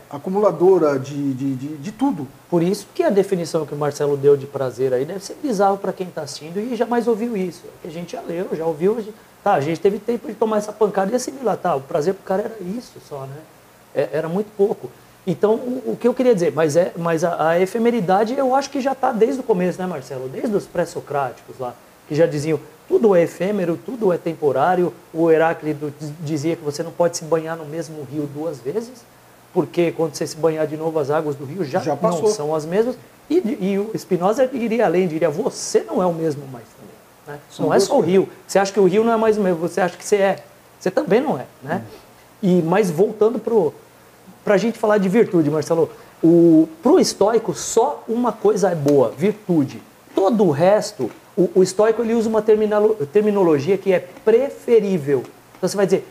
Acumuladora de tudo. Por isso que a definição que o Marcelo deu de prazer aí deve ser bizarro para quem está assistindo e jamais ouviu isso. Que a gente já leu, já ouviu. A gente teve tempo de tomar essa pancada e assimilar. O prazer para o cara era isso só, né? Era muito pouco. Então, o que eu queria dizer, mas a efemeridade eu acho que já está desde o começo, né, Marcelo? Desde os pré-socráticos lá, que já diziam, tudo é efêmero, tudo é temporário. O Heráclito dizia que você não pode se banhar no mesmo rio 2 vezes, porque quando você se banhar de novo as águas do rio já não são as mesmas. E o Spinoza iria além, diria, você não é o mesmo mais também. Né? Não é só o rio. Você acha que o rio não é mais o mesmo, você acha que você é. Você também não é. Né? Mas voltando para a gente falar de virtude, Marcelo, para o estoico só uma coisa é boa, virtude. Todo o resto, o estoico ele usa uma terminologia que é preferível. Então você vai dizer,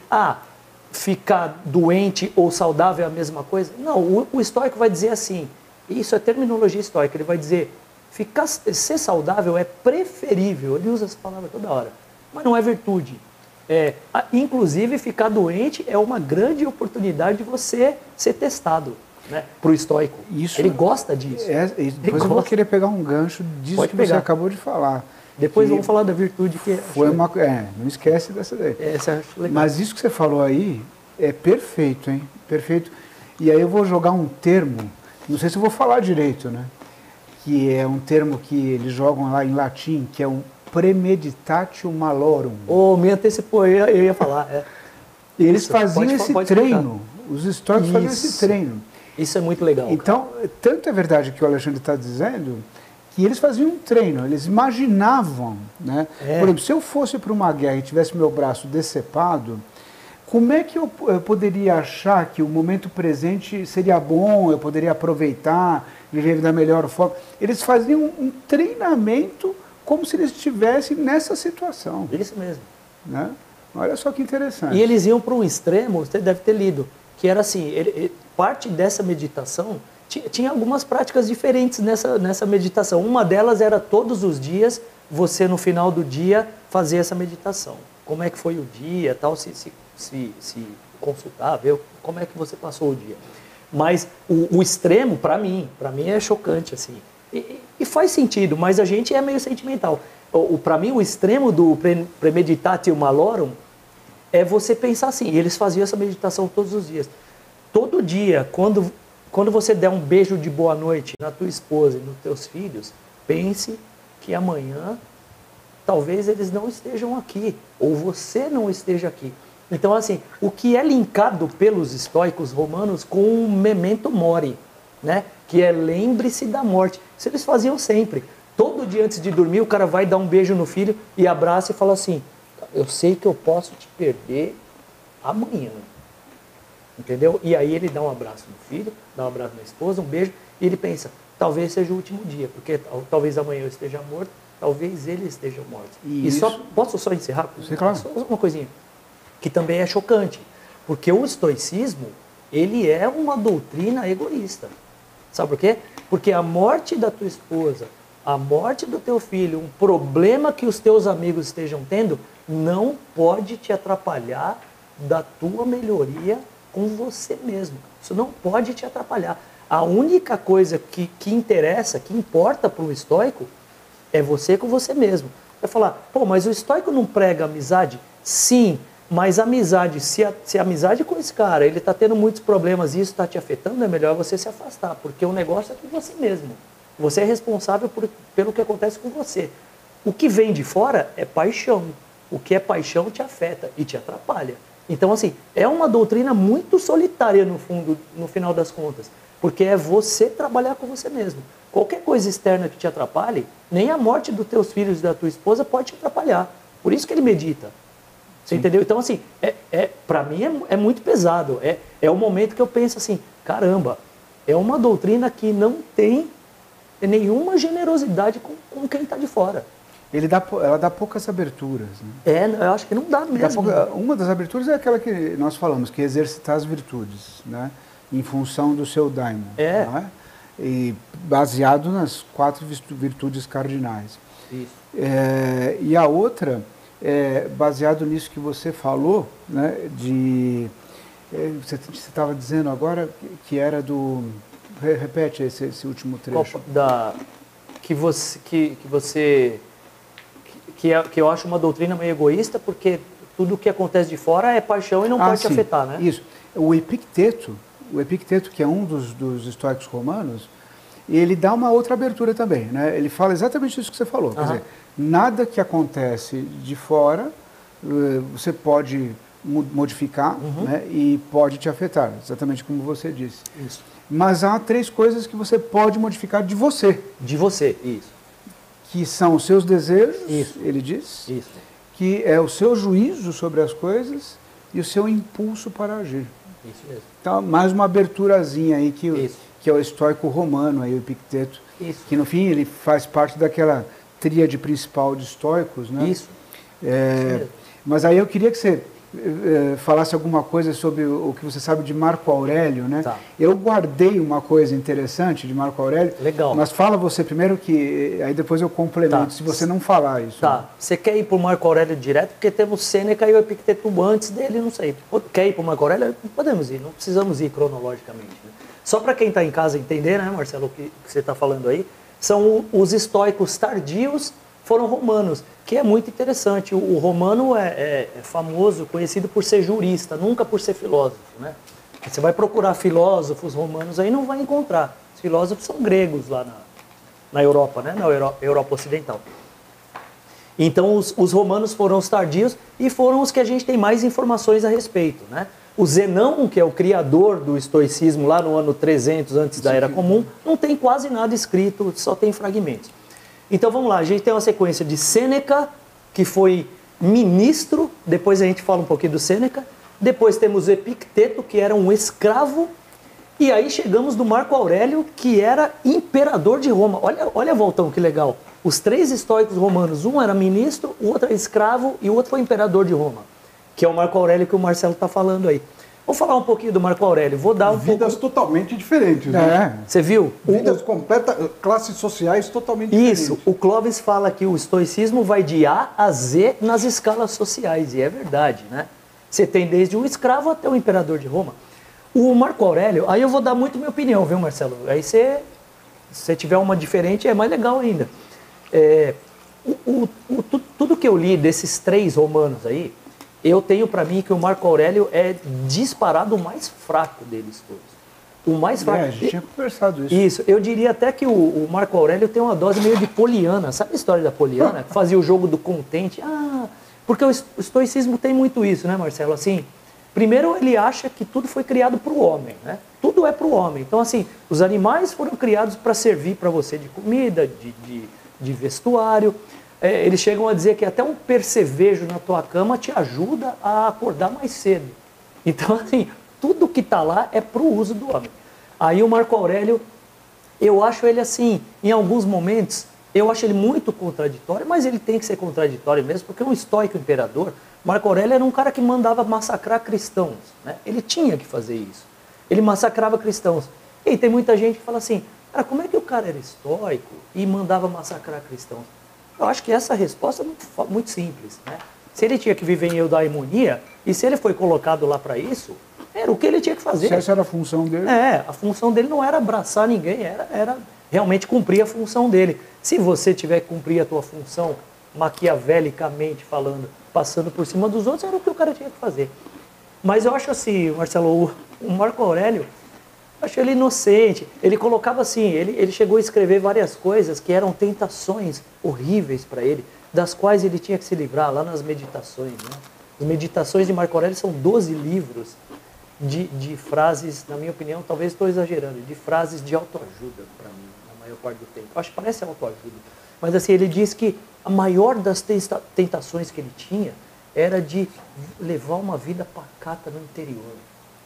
ficar doente ou saudável é a mesma coisa? Não, o estoico vai dizer assim, isso é terminologia estoica, ele vai dizer, ser saudável é preferível, ele usa essa palavra toda hora, mas não é virtude. Inclusive, ficar doente é uma grande oportunidade de você ser testado, né, para o estoico. Ele gosta disso. Depois eu vou querer pegar um gancho disso que você acabou de falar. Depois vamos falar da virtude que não esquece dessa daí. Essa eu acho legal. Mas isso que você falou aí é perfeito, hein? Perfeito. E aí eu vou jogar um termo, não sei se eu vou falar direito, né? Que é um termo que eles jogam lá em latim, que é um premeditatio malorum. Me antecipou, eu ia falar. Eles faziam esse treino, os estoicos faziam esse treino. Isso é muito legal. Então, tanto é verdade que o Alexandre está dizendo, que eles faziam um treino, eles imaginavam, né? Por exemplo, se eu fosse para uma guerra e tivesse meu braço decepado, como é que eu poderia achar que o momento presente seria bom, eu poderia aproveitar, viver da melhor forma? Eles faziam um treinamento como se eles estivessem nessa situação. Isso mesmo. Né? Olha só que interessante. E eles iam para um extremo, você deve ter lido, que era assim, parte dessa meditação, tinha algumas práticas diferentes nessa meditação. Uma delas era todos os dias, você no final do dia fazer essa meditação. Como é que foi o dia, tal, consultar, ver como é que você passou o dia. Mas o extremo, para mim é chocante, assim. E faz sentido, mas a gente é meio sentimental. Para mim, o extremo do premeditatio malorum é você pensar assim. E eles faziam essa meditação todos os dias. Todo dia, quando você der um beijo de boa noite na tua esposa e nos teus filhos, pense que amanhã talvez eles não estejam aqui, ou você não esteja aqui. Então, assim, o que é linkado pelos estoicos romanos com o memento mori, né? Que é lembre-se da morte. Isso eles faziam sempre. Todo dia antes de dormir, o cara vai dar um beijo no filho e abraça e fala assim, eu sei que eu posso te perder amanhã. Entendeu? E aí ele dá um abraço no filho, dá um abraço na esposa, um beijo, e ele pensa, talvez seja o último dia, porque talvez amanhã eu esteja morto, talvez ele esteja morto. E posso só encerrar? Sim, claro. Só uma coisinha, que também é chocante, porque o estoicismo, ele é uma doutrina egoísta. Sabe por quê? Porque a morte da tua esposa, a morte do teu filho, um problema que os teus amigos estejam tendo, não pode te atrapalhar da tua melhoria com você mesmo. Isso não pode te atrapalhar. A única coisa que interessa, que importa para o estoico, é você com você mesmo. Vai falar, pô, mas o estoico não prega amizade? Sim, mas amizade, se a amizade com esse cara, ele está tendo muitos problemas e isso está te afetando, é melhor você se afastar, porque o negócio é com você mesmo. Você é responsável pelo que acontece com você. O que vem de fora é paixão. O que é paixão te afeta e te atrapalha. Então, assim, é uma doutrina muito solitária, no fundo, no final das contas. Porque é você trabalhar com você mesmo. Qualquer coisa externa que te atrapalhe, nem a morte dos teus filhos e da tua esposa pode te atrapalhar. Por isso que ele medita. Você entendeu? Então, assim, para mim é muito pesado. É o momento que eu penso assim, caramba, é uma doutrina que não tem nenhuma generosidade com quem está de fora. Ela dá poucas aberturas. Né? Eu acho que não dá mesmo. Uma das aberturas é aquela que nós falamos, que é exercitar as virtudes, né? Em função do seu daimon. Né? E baseado nas 4 virtudes cardinais. Isso. E a outra, baseado nisso que você falou, né? Você estava dizendo agora que era do... Repete esse último trecho. Que eu acho uma doutrina meio egoísta, porque tudo o que acontece de fora é paixão e não pode te afetar, né? Isso. O Epicteto, que é um dos estoicos romanos, ele dá uma outra abertura também, né? Ele fala exatamente isso que você falou. Quer dizer, nada que acontece de fora você pode modificar, né? E pode te afetar, exatamente como você disse. Isso. Mas há 3 coisas que você pode modificar de você. De você, isso. Que são os seus desejos, isso. Ele diz. Isso. Que é o seu juízo sobre as coisas e o seu impulso para agir. Isso mesmo. Então, mais uma aberturazinha aí que é o estoico romano, aí, o Epicteto. Isso. Que no fim ele faz parte daquela tríade principal de estoicos, né? Isso. Mas aí eu queria que você falasse alguma coisa sobre o que você sabe de Marco Aurélio, né? Tá. Eu guardei uma coisa interessante de Marco Aurélio. Legal. Mas fala você primeiro, que aí depois eu complemento, se você não falar isso. Tá. Né? Você quer ir para o Marco Aurélio direto? Porque temos Sêneca e o Epicteto antes dele, não sei. Quer ir para o Marco Aurélio? Podemos ir, não precisamos ir cronologicamente. Né? Só para quem está em casa entender, né, Marcelo, o que você está falando aí, são os estoicos tardios, foram romanos, que é muito interessante. O romano é famoso, conhecido por ser jurista, nunca por ser filósofo, né? Você vai procurar filósofos romanos aí, não vai encontrar. Os filósofos são gregos lá na Europa, né? Na Europa Ocidental. Então, os romanos foram os tardios e foram os que a gente tem mais informações a respeito, né? O Zenão, que é o criador do estoicismo lá no ano 300 antes da Era Comum, não tem quase nada escrito, só tem fragmentos. Então vamos lá, a gente tem uma sequência de Sêneca, que foi ministro, depois a gente fala um pouquinho do Sêneca, depois temos Epicteto, que era um escravo, e aí chegamos do Marco Aurélio, que era imperador de Roma. Olha, Voltão, que legal. Os 3 estoicos romanos, um era ministro, o outro era escravo e o outro foi imperador de Roma, que é o Marco Aurélio que o Marcelo está falando aí. Vou falar um pouquinho do Marco Aurélio, vou dar Vidas totalmente diferentes, né? Você viu? Vidas completas, classes sociais totalmente diferentes. Isso, o Clovis fala que o estoicismo vai de A a Z nas escalas sociais, e é verdade, né? Você tem desde um escravo até o imperador de Roma. O Marco Aurélio, aí eu vou dar muito minha opinião, viu, Marcelo? Aí se você tiver uma diferente, é mais legal ainda. Tudo que eu li desses 3 romanos aí, eu tenho para mim que o Marco Aurélio é disparado o mais fraco deles todos. O mais fraco. A gente tinha conversado isso. Isso, eu diria até que o Marco Aurélio tem uma dose meio de Poliana. Sabe a história da Poliana? Que fazia o jogo do contente. Porque o estoicismo tem muito isso, né, Marcelo? Assim, primeiro ele acha que tudo foi criado para o homem, né? Tudo é para o homem. Então, assim, os animais foram criados para servir para você de comida, de vestuário. Eles chegam a dizer que até um percevejo na tua cama te ajuda a acordar mais cedo. Então, assim, tudo que está lá é para o uso do homem. Aí o Marco Aurélio, eu acho ele assim, em alguns momentos, eu acho ele muito contraditório, mas ele tem que ser contraditório mesmo, porque um estoico imperador, Marco Aurélio era um cara que mandava massacrar cristãos, né? Ele tinha que fazer isso. Ele massacrava cristãos. E tem muita gente que fala assim, cara, como é que o cara era estoico e mandava massacrar cristãos? Eu acho que essa resposta é muito simples, né? Se ele tinha que viver em eudaimonia, e se ele foi colocado lá para isso, era o que ele tinha que fazer. Se essa era a função dele? A função dele não era abraçar ninguém, era realmente cumprir a função dele. Se você tiver que cumprir a tua função, maquiavelicamente falando, passando por cima dos outros, era o que o cara tinha que fazer. Mas eu acho assim, Marcelo, o Marco Aurélio, eu acho ele inocente. Ele colocava assim, ele chegou a escrever várias coisas que eram tentações horríveis para ele, das quais ele tinha que se livrar, lá nas meditações, né? As meditações de Marco Aurélio são 12 livros de frases, na minha opinião, talvez estou exagerando, de frases de autoajuda para mim, na maior parte do tempo. Eu acho que parece autoajuda. Mas assim, ele diz que a maior das tentações que ele tinha era de levar uma vida pacata no interior.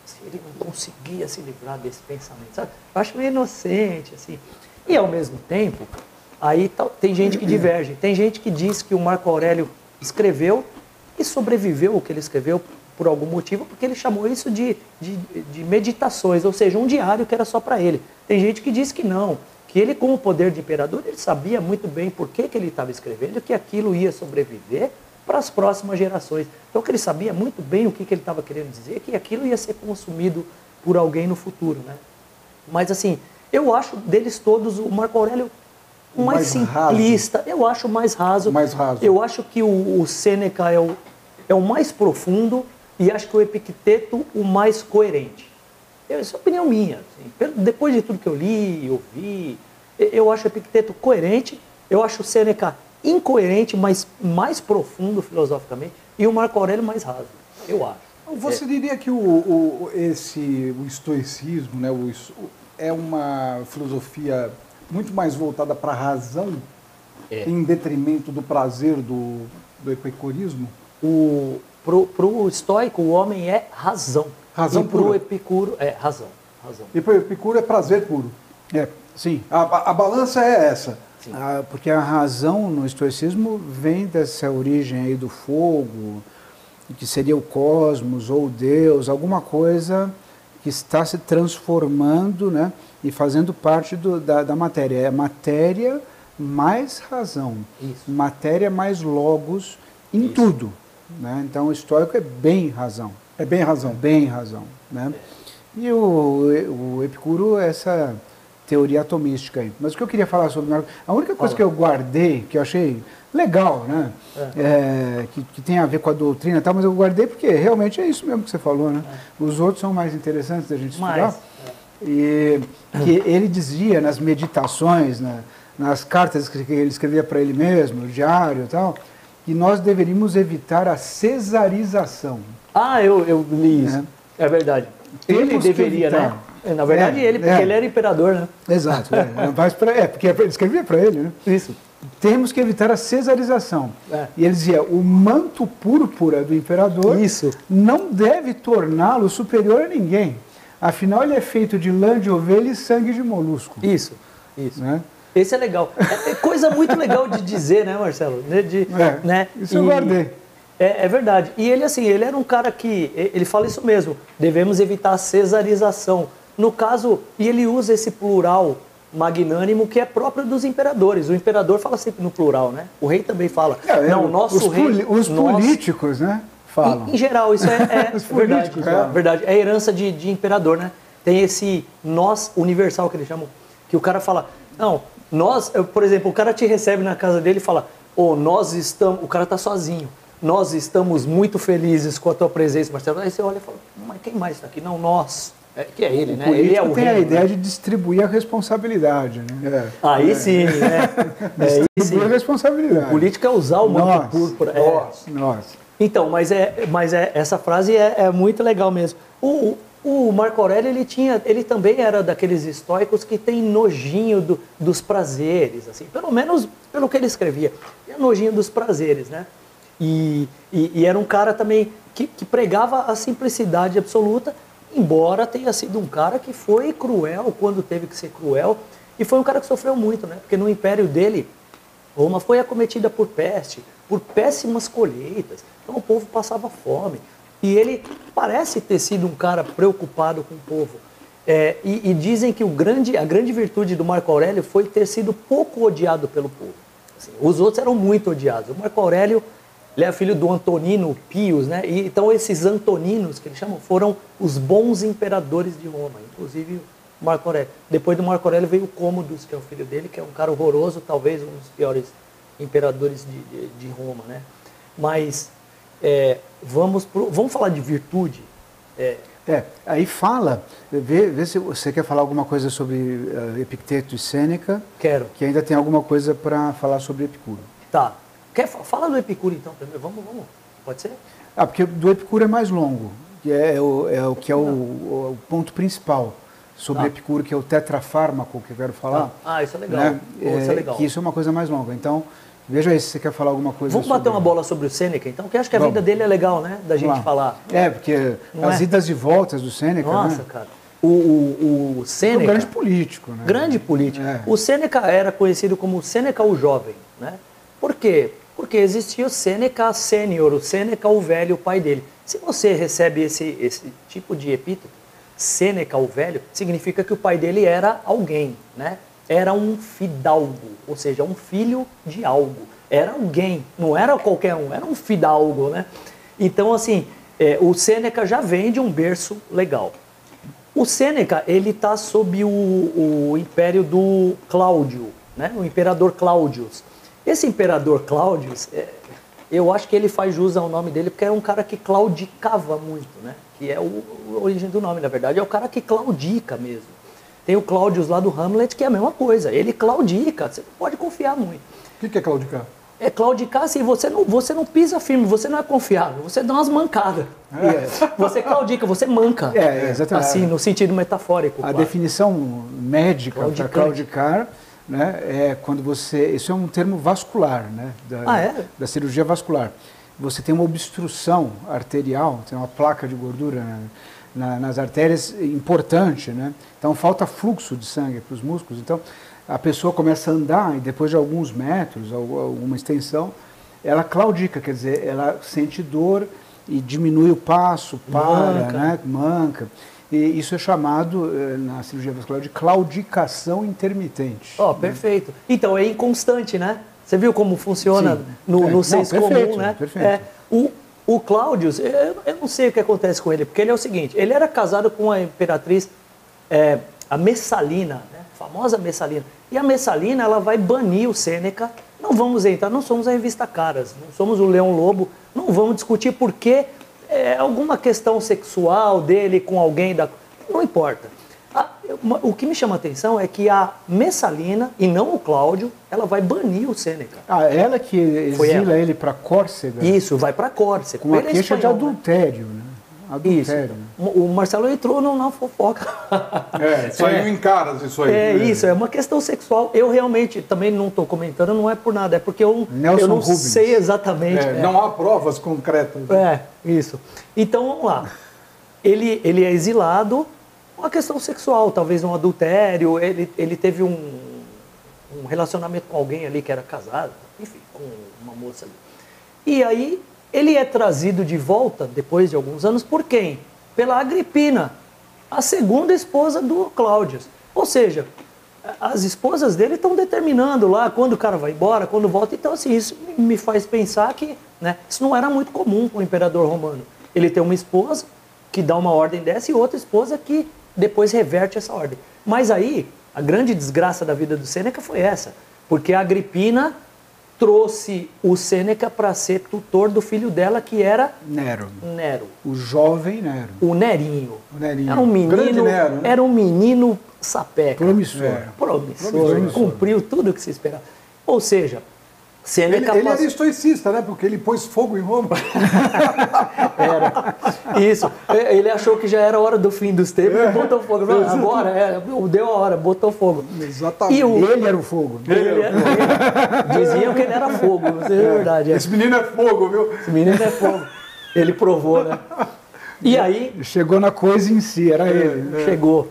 Assim, ele não conseguia se livrar desse pensamento, sabe? Eu acho meio inocente, assim. E ao mesmo tempo, aí tem gente que diverge. Tem gente que diz que o Marco Aurélio escreveu e sobreviveu o que ele escreveu por algum motivo, porque ele chamou isso de meditações, ou seja, um diário que era só para ele. Tem gente que diz que não, que ele, com o poder de imperador, ele sabia muito bem por que ele estava escrevendo, que aquilo ia sobreviver para as próximas gerações. Então, que ele sabia muito bem o que ele estava querendo dizer, que aquilo ia ser consumido por alguém no futuro, né? Mas, assim, eu acho deles todos o Marco Aurélio o mais simplista, raso. Eu acho o mais raso. Mais raso. Eu acho que o Sêneca é o mais profundo e acho que o Epicteto o mais coerente. Essa é a opinião minha. Assim. Depois de tudo que eu li, ouvi, eu acho o Epicteto coerente, eu acho o Sêneca incoerente, mas mais profundo filosoficamente, e o Marco Aurélio mais raso, eu acho. Você diria que o estoicismo, né, é uma filosofia muito mais voltada para a razão, em detrimento do prazer do epicurismo? Para o estoico, o homem é razão. Razão e para o Epicuro é razão. E para o Epicuro é prazer puro. Sim. A balança é essa. Porque a razão no estoicismo vem dessa origem aí do fogo, que seria o cosmos ou Deus, alguma coisa que está se transformando, né, e fazendo parte da matéria. É matéria mais razão. Isso. Matéria mais logos em tudo. Né? Então o estoico é bem razão. É bem razão. Bem razão. Né? E o Epicuro, essa teoria atomística aí. Mas o que eu queria falar sobre Marco, a única coisa que eu guardei, que eu achei legal, né? Que tem a ver com a doutrina e tal, mas eu guardei porque realmente é isso mesmo que você falou, né? Os outros são mais interessantes da gente estudar. E que ele dizia nas meditações, nas cartas que ele escrevia para ele mesmo, no diário e tal, que nós deveríamos evitar a cesarização. Eu li isso. É verdade. Ele deveria, né? Na verdade, porque ele era imperador, né? Exato. Porque ele escrevia para ele, né? Isso. Temos que evitar a cesarização. E ele dizia, o manto púrpura do imperador não deve torná-lo superior a ninguém. Afinal, ele é feito de lã de ovelha e sangue de molusco. Isso. Né? Esse é legal. É coisa muito legal de dizer, né, Marcelo? Né? Isso eu guardei. É verdade. E ele, assim, ele era um cara que... Ele fala isso mesmo. Devemos evitar a cesarização. No caso, e ele usa esse plural magnânimo que é próprio dos imperadores. O imperador fala sempre no plural, né? O rei também fala. Não, nosso rei... Os políticos, né? Falam. Em geral, isso é Os verdade, políticos, verdade. É herança de imperador, né? Tem esse nós universal que eles chamam, que o cara fala, não, por exemplo, o cara te recebe na casa dele e fala, nós estamos, o cara tá sozinho, nós estamos muito felizes com a tua presença, Marcelo. Aí você olha e fala, mas quem mais está aqui? Não, nós. Que é ele, né? Ele é o tem reino, a ideia, né? de distribuir a responsabilidade, né? Aí sim, né? Distribuir a responsabilidade. O político é usar o manto púrpura. Nós. Então, mas essa frase é muito legal mesmo. O Marco Aurélio, ele também era daqueles estoicos que tem nojinho dos prazeres, assim, pelo menos pelo que ele escrevia. Tinha nojinho dos prazeres, né? E era um cara também que pregava a simplicidade absoluta, embora tenha sido um cara que foi cruel quando teve que ser cruel, e foi um cara que sofreu muito, né? Porque no império dele, Roma foi acometida por peste, por péssimas colheitas, então o povo passava fome. E ele parece ter sido um cara preocupado com o povo. E dizem que a grande virtude do Marco Aurélio foi ter sido pouco odiado pelo povo. Assim, os outros eram muito odiados. O Marco Aurélio, ele é filho do Antonino Pius, né? E, então esses Antoninos, que eles chamam, foram os bons imperadores de Roma, inclusive o Marco Aurélio. Depois do Marco Aurélio veio o Cômodos, que é o filho dele, que é um cara horroroso, talvez um dos piores imperadores de Roma, né? Mas vamos falar de virtude. Aí fala, vê se você quer falar alguma coisa sobre Epicteto e Sêneca. Quero. Que ainda tem alguma coisa para falar sobre Epicuro. Tá. Fala do Epicuro então primeiro, vamos. Pode ser? Porque do Epicuro é mais longo, que é o ponto principal sobre Epicuro, que é o tetrafármaco que eu quero falar. Isso é legal. Né? Isso é legal. Que isso é uma coisa mais longa. Então, veja aí se você quer falar alguma coisa. Vamos bater uma bola sobre o Sêneca, então, que acho que a vida dele é legal, né? Da gente falar. Porque as idas e voltas do Sêneca. Nossa, né? cara. O Sêneca. É um grande político, né? Grande político. O Sêneca era conhecido como Sêneca o Jovem, né? Por quê? Porque existia o Sêneca Sênior, o Sêneca o Velho, o pai dele. Se você recebe esse tipo de epíteto, Sêneca o Velho, significa que o pai dele era alguém, né? Era um fidalgo, ou seja, um filho de algo. Era alguém, não era qualquer um, era um fidalgo, né? Então, assim, o Sêneca já vem de um berço legal. O Sêneca, ele está sob o império do Cláudio, né? O imperador Cláudius. Esse imperador Cláudius, eu acho que ele faz jus ao nome dele porque era um cara que claudicava muito, né? Que é a origem do nome, na verdade, é o cara que claudica mesmo. Tem o Cláudius lá do Hamlet, que é a mesma coisa, ele claudica, você não pode confiar muito. O que é claudicar? É claudicar assim, você não pisa firme, você não é confiável, você dá umas mancadas. Você claudica, você manca. Exatamente. Assim, no sentido metafórico. A definição médica para claudicar, né, é quando você... Isso é um termo vascular, né? Da cirurgia vascular. Você tem uma obstrução arterial, tem uma placa de gordura nas artérias importante, né? Então falta fluxo de sangue para os músculos. Então a pessoa começa a andar e depois de alguns metros, alguma extensão, ela claudica, quer dizer, ela sente dor e diminui o passo, manca. E isso é chamado, na cirurgia vascular, de claudicação intermitente. Perfeito. Então, é inconstante, né? Você viu como funciona no senso comum, né? Perfeito. O Cláudius, eu não sei o que acontece com ele, porque ele é o seguinte, ele era casado com a imperatriz, a Messalina, né? A famosa Messalina. E a Messalina, ela vai banir o Sêneca. Não vamos entrar, não somos a revista Caras, não somos o Leão Lobo, não vamos discutir por que alguma questão sexual dele com alguém não importa. O que me chama a atenção é que a Messalina, e não o Cláudio, ela vai banir o Sêneca. Ela que exila ele para Córcega? Isso, vai para Córcega. Com a queixa de adultério, né? Adultério. Isso. O Marcelo entrou na fofoca. Saiu em Caras isso aí. Isso, é uma questão sexual. Eu realmente também não estou comentando, não é por nada, é porque eu não sei exatamente. Não há provas concretas. Isso. Então, vamos lá. Ele é exilado, uma questão sexual, talvez um adultério, ele teve um relacionamento com alguém ali que era casado, enfim, com uma moça ali. E aí, ele é trazido de volta, depois de alguns anos, por quem? Pela Agripina, a segunda esposa do Cláudio. Ou seja, as esposas dele estão determinando lá quando o cara vai embora, quando volta. Então, assim, isso me faz pensar que, né, isso não era muito comum para o imperador romano. Ele tem uma esposa que dá uma ordem dessa e outra esposa que depois reverte essa ordem. Mas aí, a grande desgraça da vida do Sêneca foi essa, porque a Agripina trouxe o Sêneca para ser tutor do filho dela, que era Nero. Nero. O jovem Nero. O Nerinho. O Nerinho. Era um menino, Grande Nero, né? era um menino sapeca. Promissor. Promissor. Cumpriu tudo o que se esperava. Ou seja, Sêneca Ele era estoicista, né? Porque ele pôs fogo em Roma. Era. Isso. Ele achou que já era hora do fim dos tempos e botou fogo. Agora, deu a hora, botou fogo. Exatamente. Ele era o fogo. Diziam que ele era fogo, isso é verdade. Esse menino é fogo, viu? Esse menino é fogo. Ele provou, né? E aí... Chegou na coisa em si, era ele. Chegou.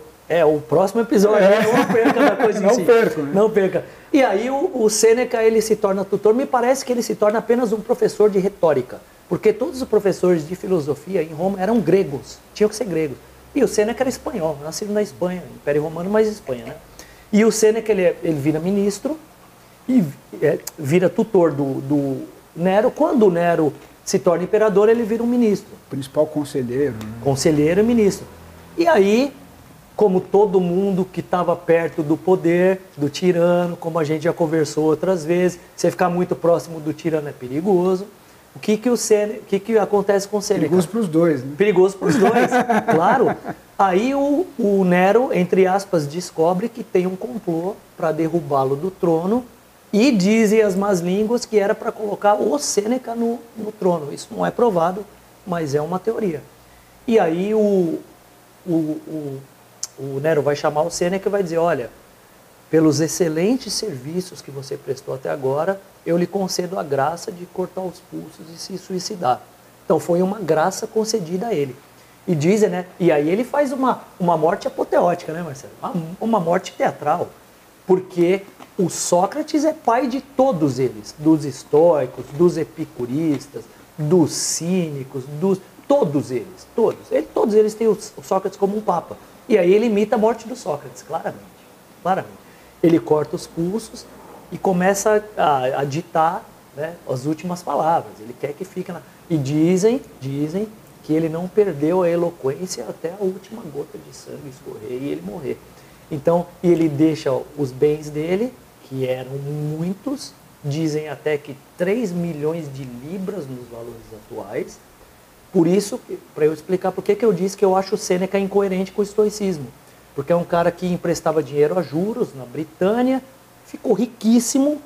O próximo episódio, não perca da coisa em si. Não perca. Né? Não perca. E aí o Sêneca, ele se torna tutor, me parece que ele se torna apenas um professor de retórica, porque todos os professores de filosofia em Roma eram gregos, tinham que ser gregos. E o Sêneca era espanhol, nascido na Espanha, Império Romano, mas Espanha, né? E o Sêneca, ele vira ministro e vira tutor do Nero. Quando o Nero se torna imperador, ele vira um ministro. Principal conselheiro. Né? Conselheiro e ministro. E aí, como todo mundo que estava perto do poder, do tirano, como a gente já conversou outras vezes, você ficar muito próximo do tirano é perigoso. O que acontece com o Sêneca? Perigoso para os dois, né? Perigoso para os dois, claro. Aí o Nero, entre aspas, descobre que tem um complô para derrubá-lo do trono e dizem as más línguas que era para colocar o Sêneca no trono. Isso não é provado, mas é uma teoria. E aí o Nero vai chamar o Sêneca e vai dizer, olha, pelos excelentes serviços que você prestou até agora, eu lhe concedo a graça de cortar os pulsos e se suicidar. Então foi uma graça concedida a ele. E dizem, né? E aí ele faz uma morte apoteótica, né, Marcelo? Uma morte teatral. Porque o Sócrates é pai de todos eles, dos estoicos, dos epicuristas, dos cínicos, todos eles, todos eles têm o Sócrates como um papa. E aí ele imita a morte do Sócrates, claramente. Ele corta os pulsos e começa a ditar, né, as últimas palavras. Ele quer que fique na... E dizem que ele não perdeu a eloquência até a última gota de sangue escorrer e ele morrer. Então, ele deixa os bens dele, que eram muitos, dizem até que 3 milhões de libras nos valores atuais. Por isso, para eu explicar por que eu disse que eu acho o Sêneca incoerente com o estoicismo. Porque é um cara que emprestava dinheiro a juros na Britânia, ficou riquíssimo,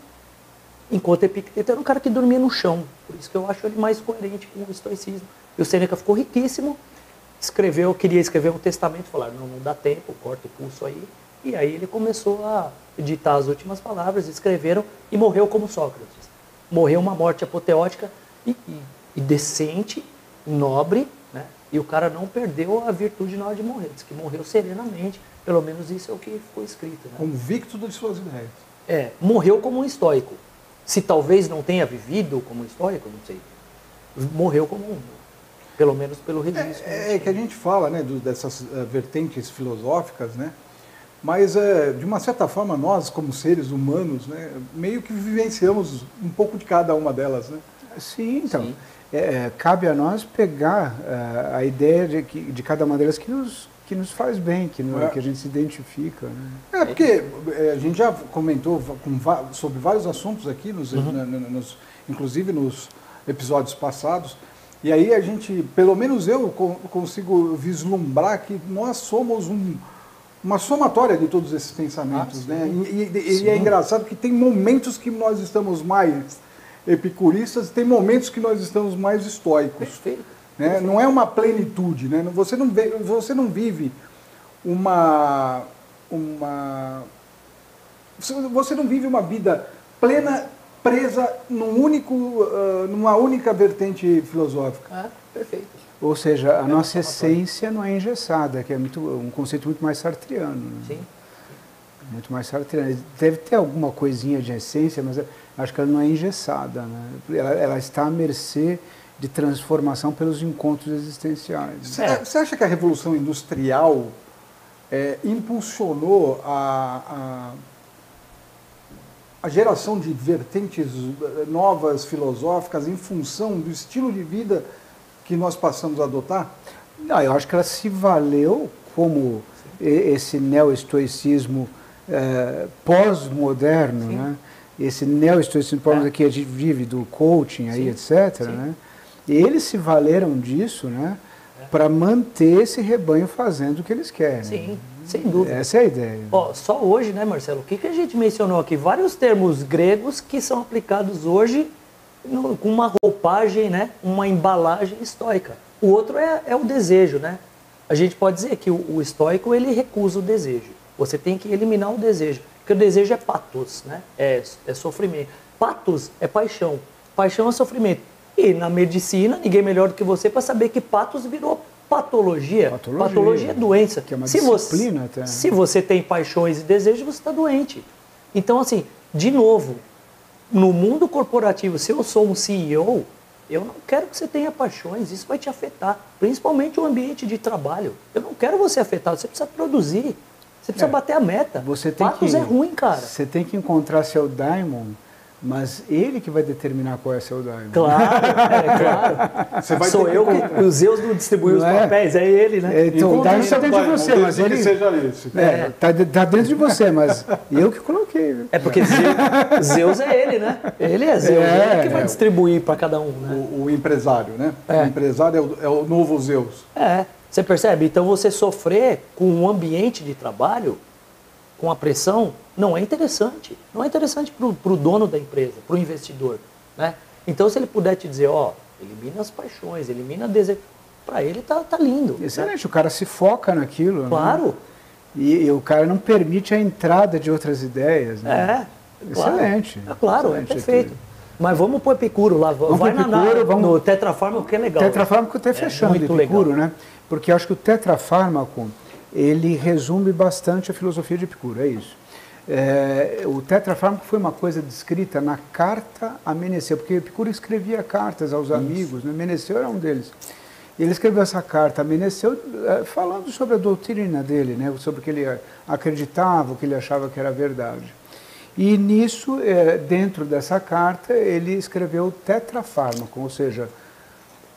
enquanto Epicteto era um cara que dormia no chão. Por isso que eu acho ele mais coerente com o estoicismo. E o Sêneca ficou riquíssimo, queria escrever um testamento, falaram, não dá tempo, corta o pulso aí. E aí ele começou a ditar as últimas palavras, escreveram e morreu como Sócrates. Morreu uma morte apoteótica e decente, nobre, né? E o cara não perdeu a virtude na hora de morrer, diz que morreu serenamente, pelo menos isso é o que foi escrito. Né? Convicto das suas ideias. Morreu como um estoico. Se talvez não tenha vivido como um estoico, não sei. Morreu como um, pelo menos pelo registro. É que a gente fala, né, dessas vertentes filosóficas, né? Mas, de uma certa forma, nós, como seres humanos, né, meio que vivenciamos um pouco de cada uma delas, né? Sim, então. Sim. Cabe a nós pegar a ideia de cada uma delas que nos faz bem, que a gente se identifica. Né? Porque a gente já comentou sobre vários assuntos aqui, inclusive nos episódios passados, e aí a gente, pelo menos eu consigo vislumbrar que nós somos uma somatória de todos esses pensamentos. Né? E é engraçado que tem momentos que nós estamos mais epicuristas, tem momentos que nós estamos mais estoicos. Perfeito. Né? Perfeito. Não é uma plenitude, né? Você não vive você não vive uma vida plena, presa numa única vertente filosófica. Perfeito. Ou seja, a nossa essência não é engessada, que é um conceito muito mais sartreano. Né? Sim. Muito mais sartreano. Deve ter alguma coisinha de essência, mas acho que ela não é engessada. Né? Ela está à mercê de transformação pelos encontros existenciais. Né? Você acha que a Revolução Industrial impulsionou a geração de vertentes novas, filosóficas, em função do estilo de vida que nós passamos a adotar? Não, eu acho que ela se valeu como esse neo-estoicismo pós-moderno, né? Esse neo-estoicismo pós-moderno que a gente vive do coaching, aí, etc. Né? E eles se valeram disso, né? Para manter esse rebanho fazendo o que eles querem. Sim, sem dúvida. Essa é a ideia. Ó, só hoje, né, Marcelo, o que a gente mencionou aqui? Vários termos gregos que são aplicados hoje com uma roupagem, né, uma embalagem estoica. O outro é o desejo, né? A gente pode dizer que o estoico, ele recusa o desejo. Você tem que eliminar o desejo. Porque o desejo é pathos, né? É sofrimento. Pathos é paixão. Paixão é sofrimento. E na medicina, ninguém melhor do que você para saber que pathos virou patologia. Patologia é doença. Que é uma disciplina até. Se você tem paixões e desejos, você está doente. Então, assim, de novo, no mundo corporativo, se eu sou um CEO, eu não quero que você tenha paixões, isso vai te afetar. Principalmente o ambiente de trabalho. Eu não quero você afetado, você precisa produzir. Você precisa bater a meta. Pathos é ruim, cara. Você tem que encontrar seu Daimon, mas ele que vai determinar qual é seu Daimon. Claro. Sou eu que... Os Zeus não distribuiu os papéis, é ele, né? Então, o Daimon está dentro de você, mas ele... Que seja isso. Tá dentro de você, mas eu que coloquei. Viu? É porque Zeus é ele, né? Ele é Zeus, ele que vai distribuir para cada um, né? O empresário, né? O empresário é o novo Zeus. Você percebe? Então você sofrer com um ambiente de trabalho, com a pressão, não é interessante. Não é interessante para o dono da empresa, para o investidor, né? Então se ele puder te dizer, elimina as paixões, elimina desejo, para ele tá lindo. Excelente, né? O cara se foca naquilo. Claro. Né? E o cara não permite a entrada de outras ideias. Né? Excelente. Claro, excelente, perfeito. Aqui. Mas vamos para o Epicuro lá. Vai no Tetrafármaco, que é legal. Tetrafármaco até fechando muito Epicuro, legal. né? Porque eu acho que o tetrafármaco, ele resume bastante a filosofia de Epicuro, é isso. O tetrafármaco foi uma coisa descrita na carta a Meneceu, porque Epicuro escrevia cartas aos amigos, né? Meneceu era um deles. Ele escreveu essa carta a Meneceu falando sobre a doutrina dele, né? Sobre o que ele acreditava, o que ele achava que era verdade. E nisso, dentro dessa carta, ele escreveu o tetrafármaco, ou seja,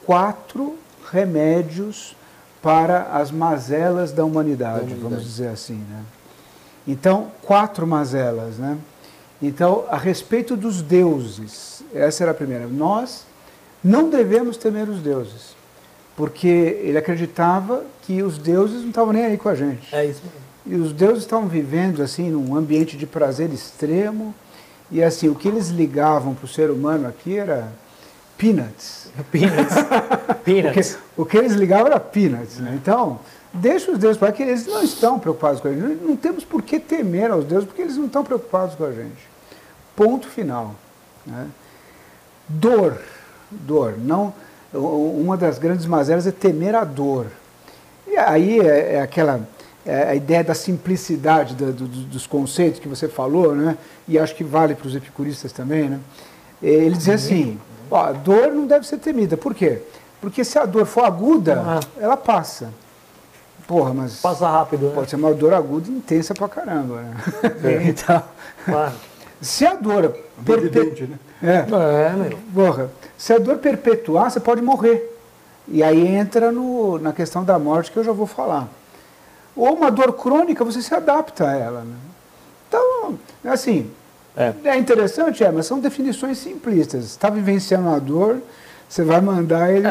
4 remédios para as mazelas da humanidade, vamos dizer assim, né? Então, 4 mazelas, né? Então, a respeito dos deuses, essa era a primeira. Nós não devemos temer os deuses, porque ele acreditava que os deuses não estavam nem aí com a gente. É isso mesmo. E os deuses estavam vivendo, assim, num ambiente de prazer extremo, e, assim, o que eles ligavam para o ser humano aqui era peanuts. Peanuts. O que eles ligavam era peanuts, né? Então, deixa os deuses para que eles não estão preocupados com a gente. Não temos por que temer aos deuses, porque eles não estão preocupados com a gente. Ponto final. Né? Dor. Não, uma das grandes mazelas é temer a dor. E aí a ideia da simplicidade dos conceitos que você falou, né? E acho que vale para os epicuristas também, né? Ele diz assim, a dor não deve ser temida. Por quê? Porque se a dor for aguda, ela passa. Porra, mas... Passa rápido, né? Pode ser uma dor aguda e intensa pra caramba, né? Então, claro. Se a dor... né? Porra, se a dor perpetuar, você pode morrer. E aí entra na questão da morte, que eu já vou falar. Ou uma dor crônica, você se adapta a ela, né? Então, assim... É interessante, mas são definições simplistas. Está vivenciando a dor, você vai mandar ele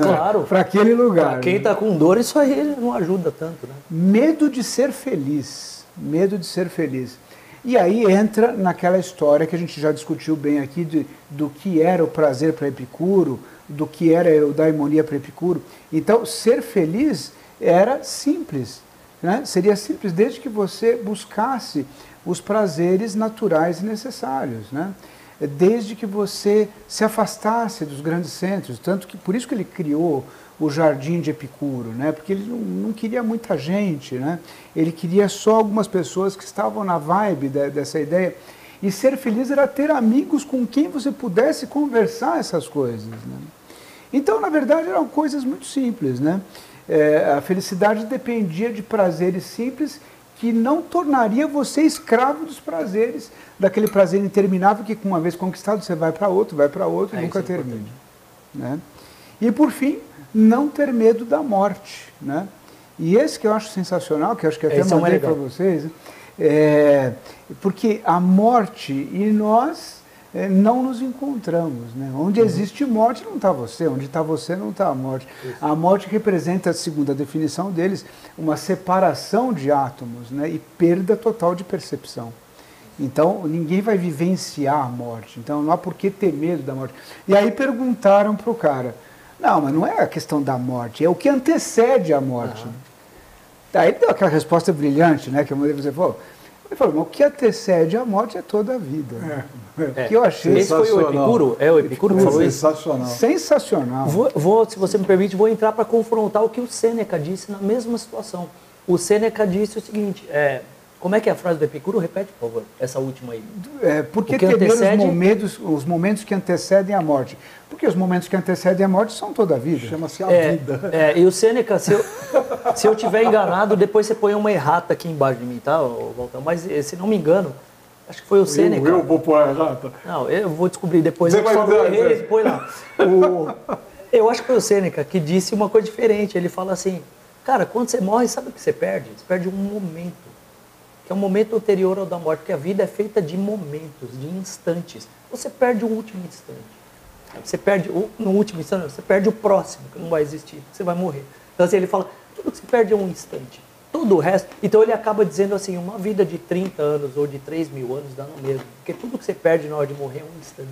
claro, para aquele lugar. Para quem está com dor, isso aí não ajuda tanto. Né? Medo de ser feliz. Medo de ser feliz. E aí entra naquela história que a gente já discutiu bem aqui do que era o prazer para Epicuro, do que era a eudaimonia para Epicuro. Então, ser feliz era simples. Né? Seria simples desde que você buscasse os prazeres naturais e necessários, né? Desde que você se afastasse dos grandes centros, tanto que por isso que ele criou o Jardim de Epicuro, né? Porque ele não queria muita gente, né? Ele queria só algumas pessoas que estavam na vibe dessa ideia. E ser feliz era ter amigos com quem você pudesse conversar essas coisas, né? Então, na verdade, eram coisas muito simples, né? A felicidade dependia de prazeres simples que não tornaria você escravo dos prazeres, daquele prazer interminável que, uma vez conquistado, você vai para outro e nunca termina. Né? E, por fim, não ter medo da morte. Né? E esse que eu acho sensacional, que eu acho que até mandei para vocês, porque a morte e nós não nos encontramos. Né? Onde existe morte não está você, onde está você não está a morte. Isso. A morte representa, segundo a definição deles, uma separação de átomos, né? E perda total de percepção. Então, ninguém vai vivenciar a morte, então não há por que ter medo da morte. E aí perguntaram para o cara, não, mas não é a questão da morte, é o que antecede a morte. Aí ele deu aquela resposta brilhante, né, que eu mandei você falou. Ele falou, mas o que antecede a morte é toda a vida. Que eu achei. Esse foi o Epicuro? É o Epicuro que falou isso? Sensacional. Sensacional. Se você me permite, vou entrar para confrontar o que o Sêneca disse na mesma situação. O Sêneca disse o seguinte, como é que é a frase do Epicuro? Repete, por favor, essa última aí. Porque temer os momentos que antecedem a morte. Porque os momentos que antecedem a morte são toda a vida. Chama-se a vida. E o Sêneca, se eu tiver enganado, depois você põe uma errata aqui embaixo de mim, tá, Walter? Mas se não me engano, acho que foi o Sêneca. Eu vou pôr a errata. Não, eu vou descobrir depois. Você vai ver. Põe lá. Eu acho que foi o Sêneca que disse uma coisa diferente. Ele fala assim, cara, quando você morre, sabe o que você perde? Você perde um momento. Que é um momento anterior ao da morte, porque a vida é feita de momentos, de instantes. Você perde o último instante. Você perde no último instante, você perde o próximo, que não vai existir, você vai morrer. Então assim, ele fala, tudo que você perde é um instante. Todo o resto, então ele acaba dizendo assim, uma vida de 30 anos ou de 3.000 anos dá no mesmo. Porque tudo que você perde na hora de morrer é um instante.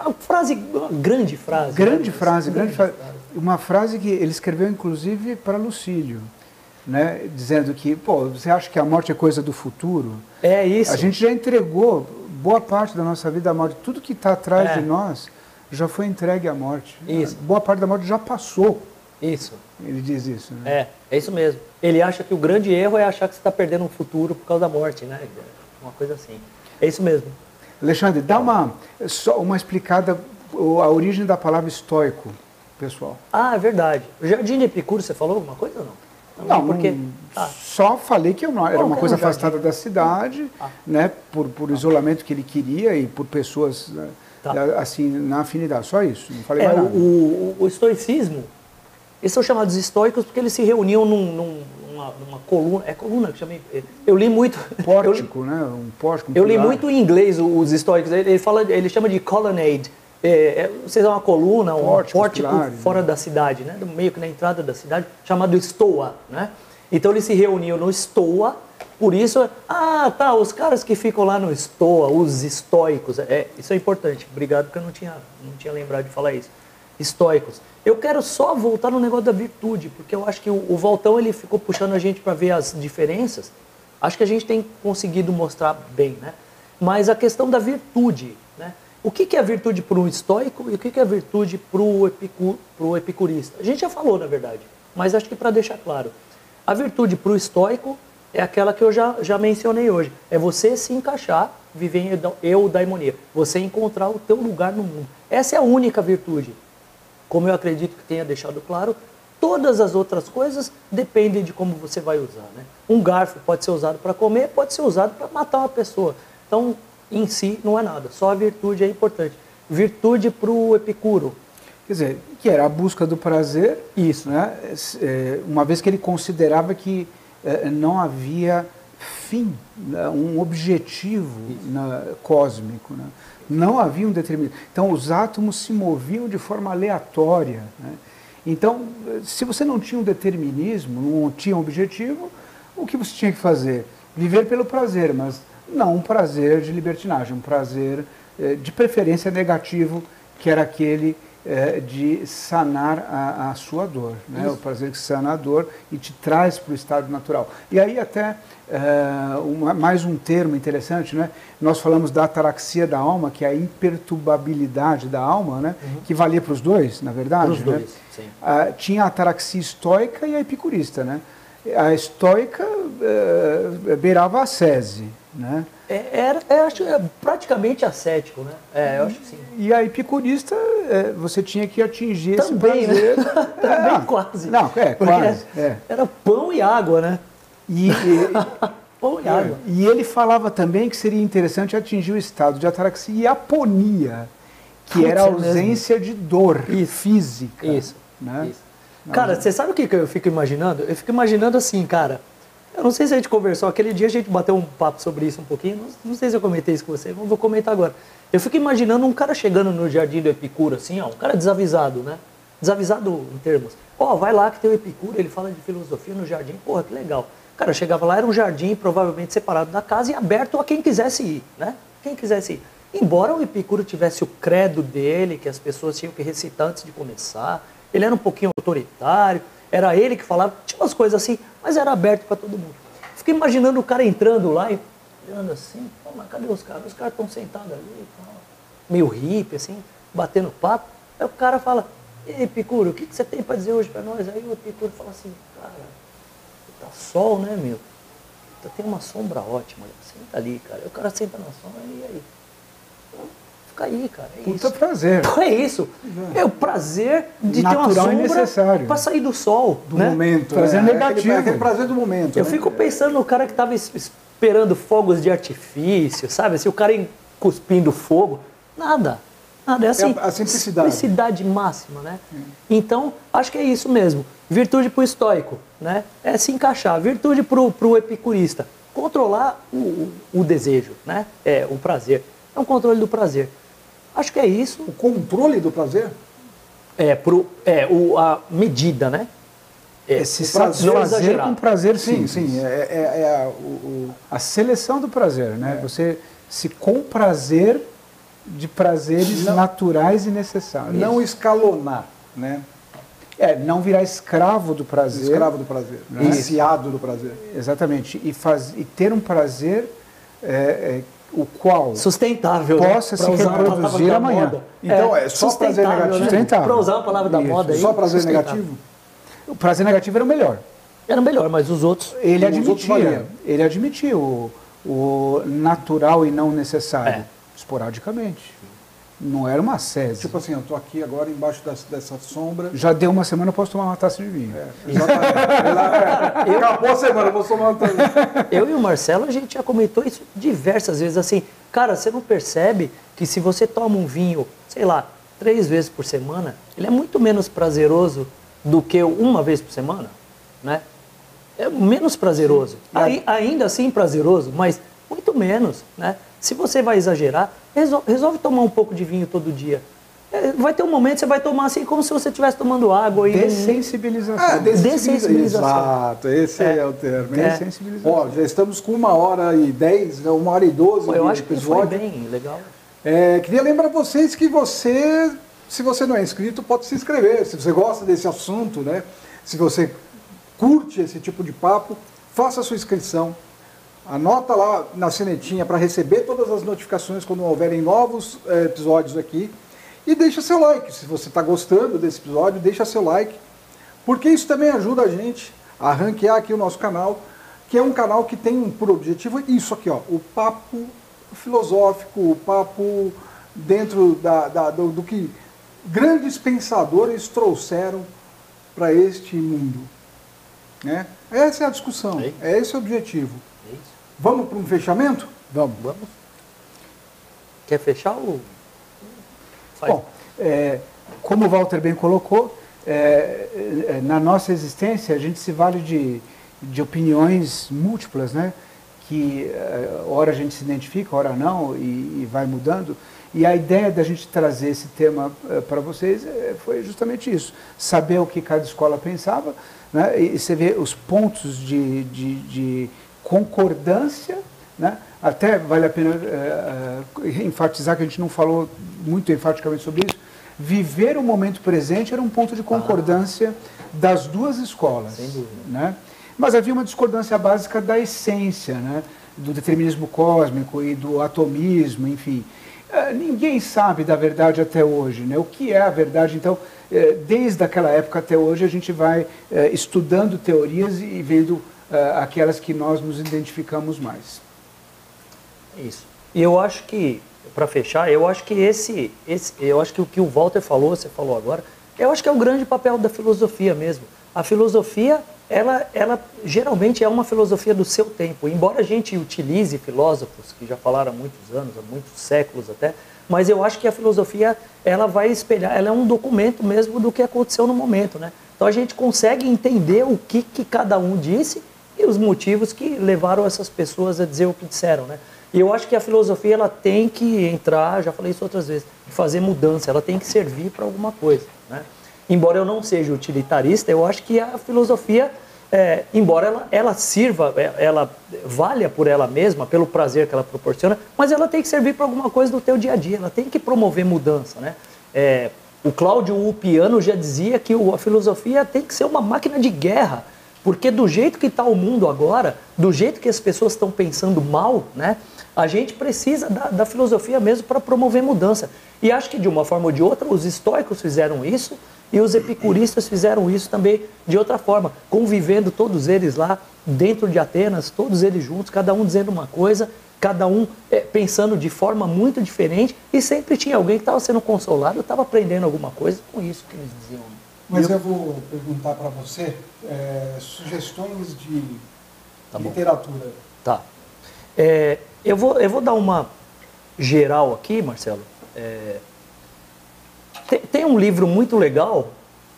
Uma grande frase. Grande frase. Uma frase que ele escreveu, inclusive, para Lucílio. Né, dizendo que, você acha que a morte é coisa do futuro? É isso. A gente já entregou boa parte da nossa vida à morte. Tudo que está atrás de nós já foi entregue à morte. Isso. Boa parte da morte já passou. Isso. Ele diz isso. Né? É isso mesmo. Ele acha que o grande erro é achar que você está perdendo um futuro por causa da morte, né? Uma coisa assim. É isso mesmo. Alexandre, dá uma explicada, a origem da palavra estoico, pessoal. É verdade. O Jardim de Epicuro, você falou alguma coisa ou não? Não, porque só falei que era uma coisa afastada da cidade, né, por isolamento que ele queria e por pessoas assim, na afinidade, só isso, não falei mais nada. O estoicismo, eles são chamados estoicos porque eles se reuniam numa coluna, coluna que chamei, eu li muito... Pórtico, né, um pórtico. Eu li muito em inglês os estoicos, ele chama de colonnade. Vocês uma coluna, um pórtico fora da cidade, né? Meio que na entrada da cidade, chamado Stoa, né? Então eles se reuniam no Stoa, por isso, os caras que ficam lá no Stoa, os estoicos, isso é importante, obrigado porque eu não tinha lembrado de falar isso. Estoicos. Eu quero só voltar no negócio da virtude, porque eu acho que o Valtão ele ficou puxando a gente para ver as diferenças, acho que a gente tem conseguido mostrar bem, né? Mas a questão da virtude, né? O que é a virtude para o estoico e o que é a virtude para o epicurista? A gente já falou, na verdade, mas acho que para deixar claro. A virtude para o estoico é aquela que eu já mencionei hoje. É você se encaixar, viver em eudaimonia. Você encontrar o teu lugar no mundo. Essa é a única virtude. Como eu acredito que tenha deixado claro, todas as outras coisas dependem de como você vai usar. Né? Um garfo pode ser usado para comer, pode ser usado para matar uma pessoa. Então, em si não é nada, só a virtude é importante. Virtude para o Epicuro. Quer dizer, que era a busca do prazer, isso, né? Uma vez que ele considerava que não havia fim, um objetivo cósmico, né? Não havia um determinado. Então os átomos se moviam de forma aleatória. Né? Então, se você não tinha um determinismo, não tinha um objetivo, o que você tinha que fazer? Viver pelo prazer, mas não um prazer de libertinagem, um prazer de preferência negativo, que era aquele de sanar a sua dor. Né? O prazer que sana a dor e te traz para o estado natural. E aí até mais um termo interessante, né? Nós falamos da ataraxia da alma, que é a imperturbabilidade da alma, né? Que valia para os dois, na verdade. Para os dois, sim. Tinha a ataraxia estoica e a epicurista, né? A estoica beirava a ascese, né? Acho praticamente ascético, né? Eu acho que sim. E a epicurista você tinha que atingir Também, esse prazer. né? Também quase. Não, Porque quase. era pão e água, né? E, Pão e água. e ele falava também que seria interessante atingir o estado de ataraxia e aponia, que Putz, era a é mesmo. ausência de dor Isso. física. Isso. Né? Isso. Cara, você sabe o que eu fico imaginando? Eu fico imaginando assim, cara. Eu não sei se a gente conversou, aquele dia a gente bateu um papo sobre isso um pouquinho, não sei se eu comentei isso com você, vou comentar agora. Eu fico imaginando um cara chegando no jardim do Epicuro, assim, ó, um cara desavisado, né? Desavisado em termos. Ó, vai lá que tem o Epicuro, ele fala de filosofia no jardim, porra, que legal. Cara, chegava lá, era um jardim provavelmente separado da casa e aberto a quem quisesse ir, né? Quem quisesse ir. Embora o Epicuro tivesse o credo dele, que as pessoas tinham que recitar antes de começar, ele era um pouquinho autoritário, era ele que falava, tinha umas coisas assim, mas era aberto para todo mundo. Fiquei imaginando o cara entrando lá e olhando assim, pô, mas cadê os caras? Os caras estão sentados ali, meio hippie, assim, batendo papo. Aí o cara fala, ei, Epicuro, o que você tem para dizer hoje para nós? Aí o Epicuro fala assim, cara, tá sol, né, meu? Tem uma sombra ótima, senta ali, cara. Aí o cara senta na sombra e aí? Fica aí, cara, é Puta isso. prazer. É isso. É o prazer de Natural ter uma e sombra necessário. para sair do sol. Do né? momento. Prazer negativo. Aquele prazer do momento. Eu né? fico pensando no cara que estava esperando fogos de artifício, sabe? Se o cara cuspindo fogo. Nada. Nada. É assim. A simplicidade. Simplicidade máxima, né? Então, acho que é isso mesmo. Virtude para o estoico, né? É se encaixar. Virtude para o epicurista. Controlar o desejo, né? É o prazer. É um controle do prazer. Acho que é isso. O controle do prazer? A medida, né? Se prazer satisfazer exagerado. com prazer, Sim, sim. sim. A seleção do prazer, né? Você se comprazer de prazeres naturais e necessários. Não escalonar, né? Não virar escravo do prazer. Escravo do prazer. Viciado do prazer. Exatamente. E ter um prazer o qual sustentável, possa né? se reproduzir amanhã. Moda. Então, é só prazer negativo? Né? Sustentável. Para usar a palavra da Isso. moda aí. Só prazer sustentável. negativo? O prazer negativo era o melhor. Era melhor, mas os outros. Ele Os outros valiam. admitia. Ele admitia o natural e não necessário. Esporadicamente. Não era uma sese. Tipo assim, eu tô aqui agora embaixo dessa sombra. Já deu uma semana, eu posso tomar uma taça de vinho. Exatamente. Acabou a semana, eu vou tomar uma taça. Eu e o Marcelo, a gente já comentou isso diversas vezes, assim, cara, você não percebe que se você toma um vinho, sei lá, 3 vezes por semana, ele é muito menos prazeroso do que uma vez por semana, né? É menos prazeroso. Ainda assim prazeroso, mas muito menos, né? Se você vai exagerar, resolve tomar um pouco de vinho todo dia. Vai ter um momento que você vai tomar assim como se você estivesse tomando água. Dessensibilização. Dessensibilização. Exato, esse é o termo. Dessensibilização. Ó, já estamos com 1h10, 1h12 Pô, eu acho de que foi episódio. bem legal. Queria lembrar vocês que se você não é inscrito, pode se inscrever. Se você gosta desse assunto, né? Se você curte esse tipo de papo, faça a sua inscrição. Anota lá na sinetinha para receber todas as notificações quando houverem novos episódios aqui. E deixa seu like. Se você está gostando desse episódio, deixa seu like. Porque isso também ajuda a gente a ranquear aqui o nosso canal, que é um canal que tem por objetivo isso aqui, ó, o papo filosófico, o papo dentro do que grandes pensadores trouxeram para este mundo. Né? Essa é a discussão, é esse o objetivo. É isso. Vamos para um fechamento? Vamos. Quer fechar ou... Bom, como o Walter bem colocou, na nossa existência a gente se vale de opiniões múltiplas, né? Que ora a gente se identifica, ora não, e vai mudando. E a ideia da gente trazer esse tema para vocês foi justamente isso, saber o que cada escola pensava, né? E você vê os pontos de concordância, né? Até vale a pena enfatizar que a gente não falou muito enfaticamente sobre isso. Viver o momento presente era um ponto de concordância das duas escolas. Sem dúvida. Né? Mas havia uma discordância básica da essência, né? Do determinismo cósmico e do atomismo, enfim. Ninguém sabe da verdade até hoje, né? O que é a verdade? Então, desde aquela época até hoje, a gente vai estudando teorias e vendo aquelas que nós nos identificamos mais. Isso. E eu acho que para fechar, eu acho que eu acho que o que o Walter falou, você falou agora, eu acho que é o grande papel da filosofia mesmo. A filosofia, ela geralmente é uma filosofia do seu tempo. Embora a gente utilize filósofos que já falaram há muitos anos, há muitos séculos até, mas eu acho que a filosofia, ela vai espelhar, ela é um documento mesmo do que aconteceu no momento, né? Então a gente consegue entender o que cada um disse e os motivos que levaram essas pessoas a dizer o que disseram, né? E eu acho que a filosofia, ela tem que entrar, já falei isso outras vezes, fazer mudança, ela tem que servir para alguma coisa, né? Embora eu não seja utilitarista, eu acho que a filosofia, embora ela sirva, ela valha por ela mesma, pelo prazer que ela proporciona, mas ela tem que servir para alguma coisa do teu dia a dia, ela tem que promover mudança, né? O Cláudio Upiano já dizia que a filosofia tem que ser uma máquina de guerra, porque do jeito que está o mundo agora, do jeito que as pessoas estão pensando mal, né? A gente precisa da filosofia mesmo para promover mudança. E acho que de uma forma ou de outra, os estoicos fizeram isso e os epicuristas fizeram isso também de outra forma, convivendo todos eles lá dentro de Atenas, todos eles juntos, cada um dizendo uma coisa, cada um pensando de forma muito diferente, e sempre tinha alguém que estava sendo consolado, estava aprendendo alguma coisa com isso que eles diziam. Mas eu vou perguntar para você sugestões de literatura. Tá. Eu vou dar uma geral aqui, Marcelo. Tem um livro muito legal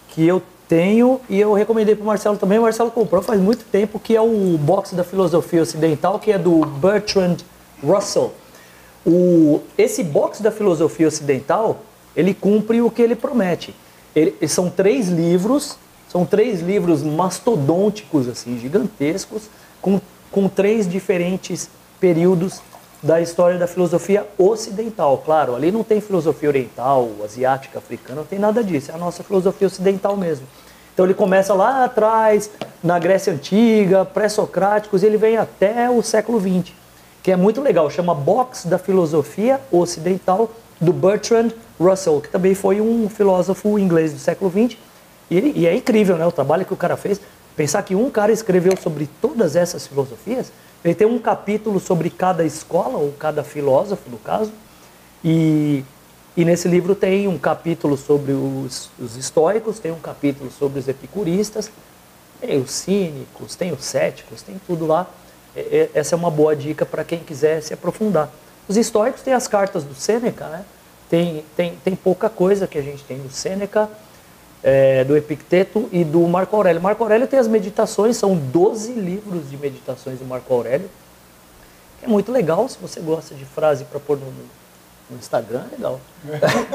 que eu tenho e eu recomendei para o Marcelo também. O Marcelo comprou faz muito tempo, que é o Box da Filosofia Ocidental, que é do Bertrand Russell. Esse Box da Filosofia Ocidental, ele cumpre o que ele promete. São 3 livros, mastodônticos, assim, gigantescos, com 3 diferentes períodos da história da filosofia ocidental. Claro, ali não tem filosofia oriental, asiática, africana, não tem nada disso. É a nossa filosofia ocidental mesmo. Então ele começa lá atrás, na Grécia Antiga, pré-socráticos, e ele vem até o século XX, que é muito legal. Chama Box da Filosofia Ocidental, do Bertrand Russell, que também foi um filósofo inglês do século XX. E é incrível, né, o trabalho que o cara fez. Pensar que um cara escreveu sobre todas essas filosofias. Ele tem um capítulo sobre cada escola, ou cada filósofo, no caso, e nesse livro tem um capítulo sobre os estoicos, tem um capítulo sobre os epicuristas, tem os cínicos, tem os céticos, tem tudo lá. Essa é uma boa dica para quem quiser se aprofundar. Os estoicos têm as cartas do Sêneca, né? Tem pouca coisa que a gente tem do Sêneca, do Epicteto e do Marco Aurélio. Marco Aurélio tem as meditações, são 12 livros de meditações do Marco Aurélio, que é muito legal. Se você gosta de frase para pôr no Instagram, é legal.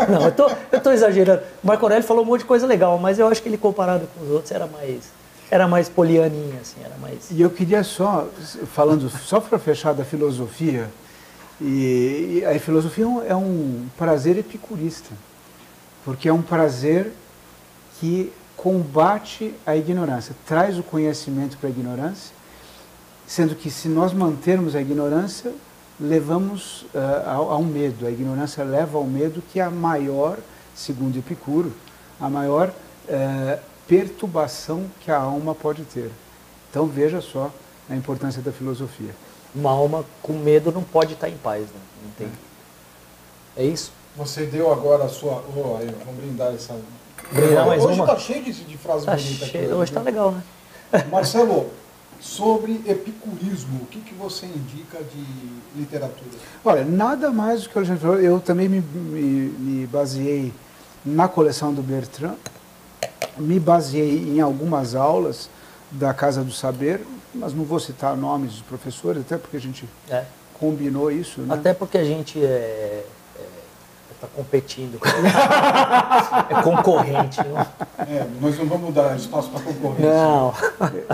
Não, eu estou exagerando. O Marco Aurélio falou um monte de coisa legal, mas eu acho que ele, comparado com os outros, era mais polianinha, assim, era mais... E eu queria falando só para fechar da filosofia, e a filosofia é um prazer epicurista, porque é um prazer que combate a ignorância, traz o conhecimento para a ignorância, sendo que se nós mantermos a ignorância, levamos ao medo. A ignorância leva ao medo, que é a maior, segundo Epicuro, a maior perturbação que a alma pode ter. Então veja só a importância da filosofia. Uma alma com medo não pode estar em paz, né? Não tem. É isso? Você deu agora a sua... vamos brindar essa... Brindar mais hoje uma? está cheio de frases bonitas aqui. Hoje está legal, né? Marcelo, sobre epicurismo, o que você indica de literatura? Olha, nada mais do que o Alexandre falou. Eu também me baseei na coleção do Bertrand, me baseei em algumas aulas da Casa do Saber, mas não vou citar nomes dos professores, até porque a gente combinou isso, né? Até porque a gente está competindo. É concorrente. Não? Nós não vamos dar espaço para concorrência. Não.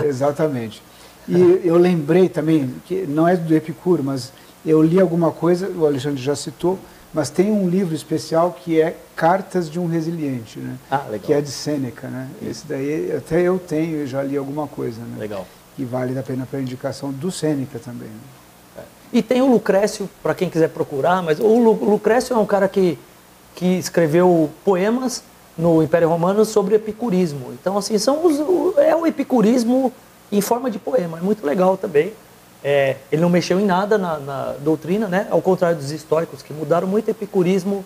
Exatamente. E eu lembrei também, que não é do Epicuro, mas eu li alguma coisa, o Alexandre já citou, mas tem um livro especial que é Cartas de um Resiliente, né? Legal. Que é de Sêneca, né? Esse daí até eu tenho, eu já li alguma coisa, né? Legal. E vale a pena para a indicação do Sêneca também. Né? E tem o Lucrécio, para quem quiser procurar, mas o Lucrécio é um cara que escreveu poemas no Império Romano sobre epicurismo. Então, assim, é o epicurismo em forma de poema. É muito legal também. Ele não mexeu em nada na doutrina, né? Ao contrário dos estoicos, que mudaram muito. Epicurismo,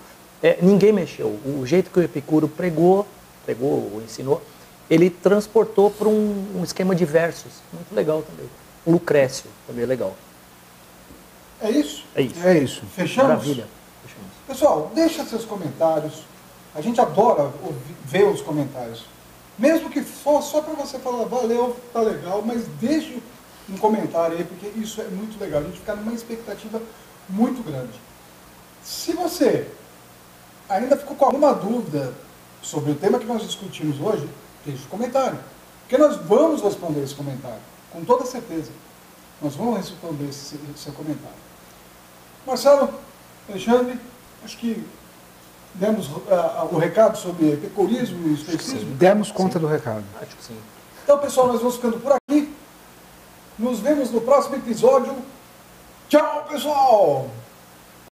ninguém mexeu. O jeito que o Epicuro pregou ou ensinou, ele transportou para um esquema de versos. Muito legal também. O Lucrécio também é legal. É isso? É isso. É isso. Fechamos? Maravilha. Fechamos. Pessoal, deixa seus comentários. A gente adora ver os comentários. Mesmo que for só para você falar, valeu, tá legal, mas deixe um comentário aí, porque isso é muito legal. A gente fica numa expectativa muito grande. Se você ainda ficou com alguma dúvida sobre o tema que nós discutimos hoje, deixe um comentário. Porque nós vamos responder esse comentário, com toda certeza. Nós vamos responder esse seu comentário. Marcelo, Alexandre, acho que demos o recado sobre epicurismo e estoicismo. Demos conta do recado. Acho que sim. Então, pessoal, nós vamos ficando por aqui. Nos vemos no próximo episódio. Tchau, pessoal!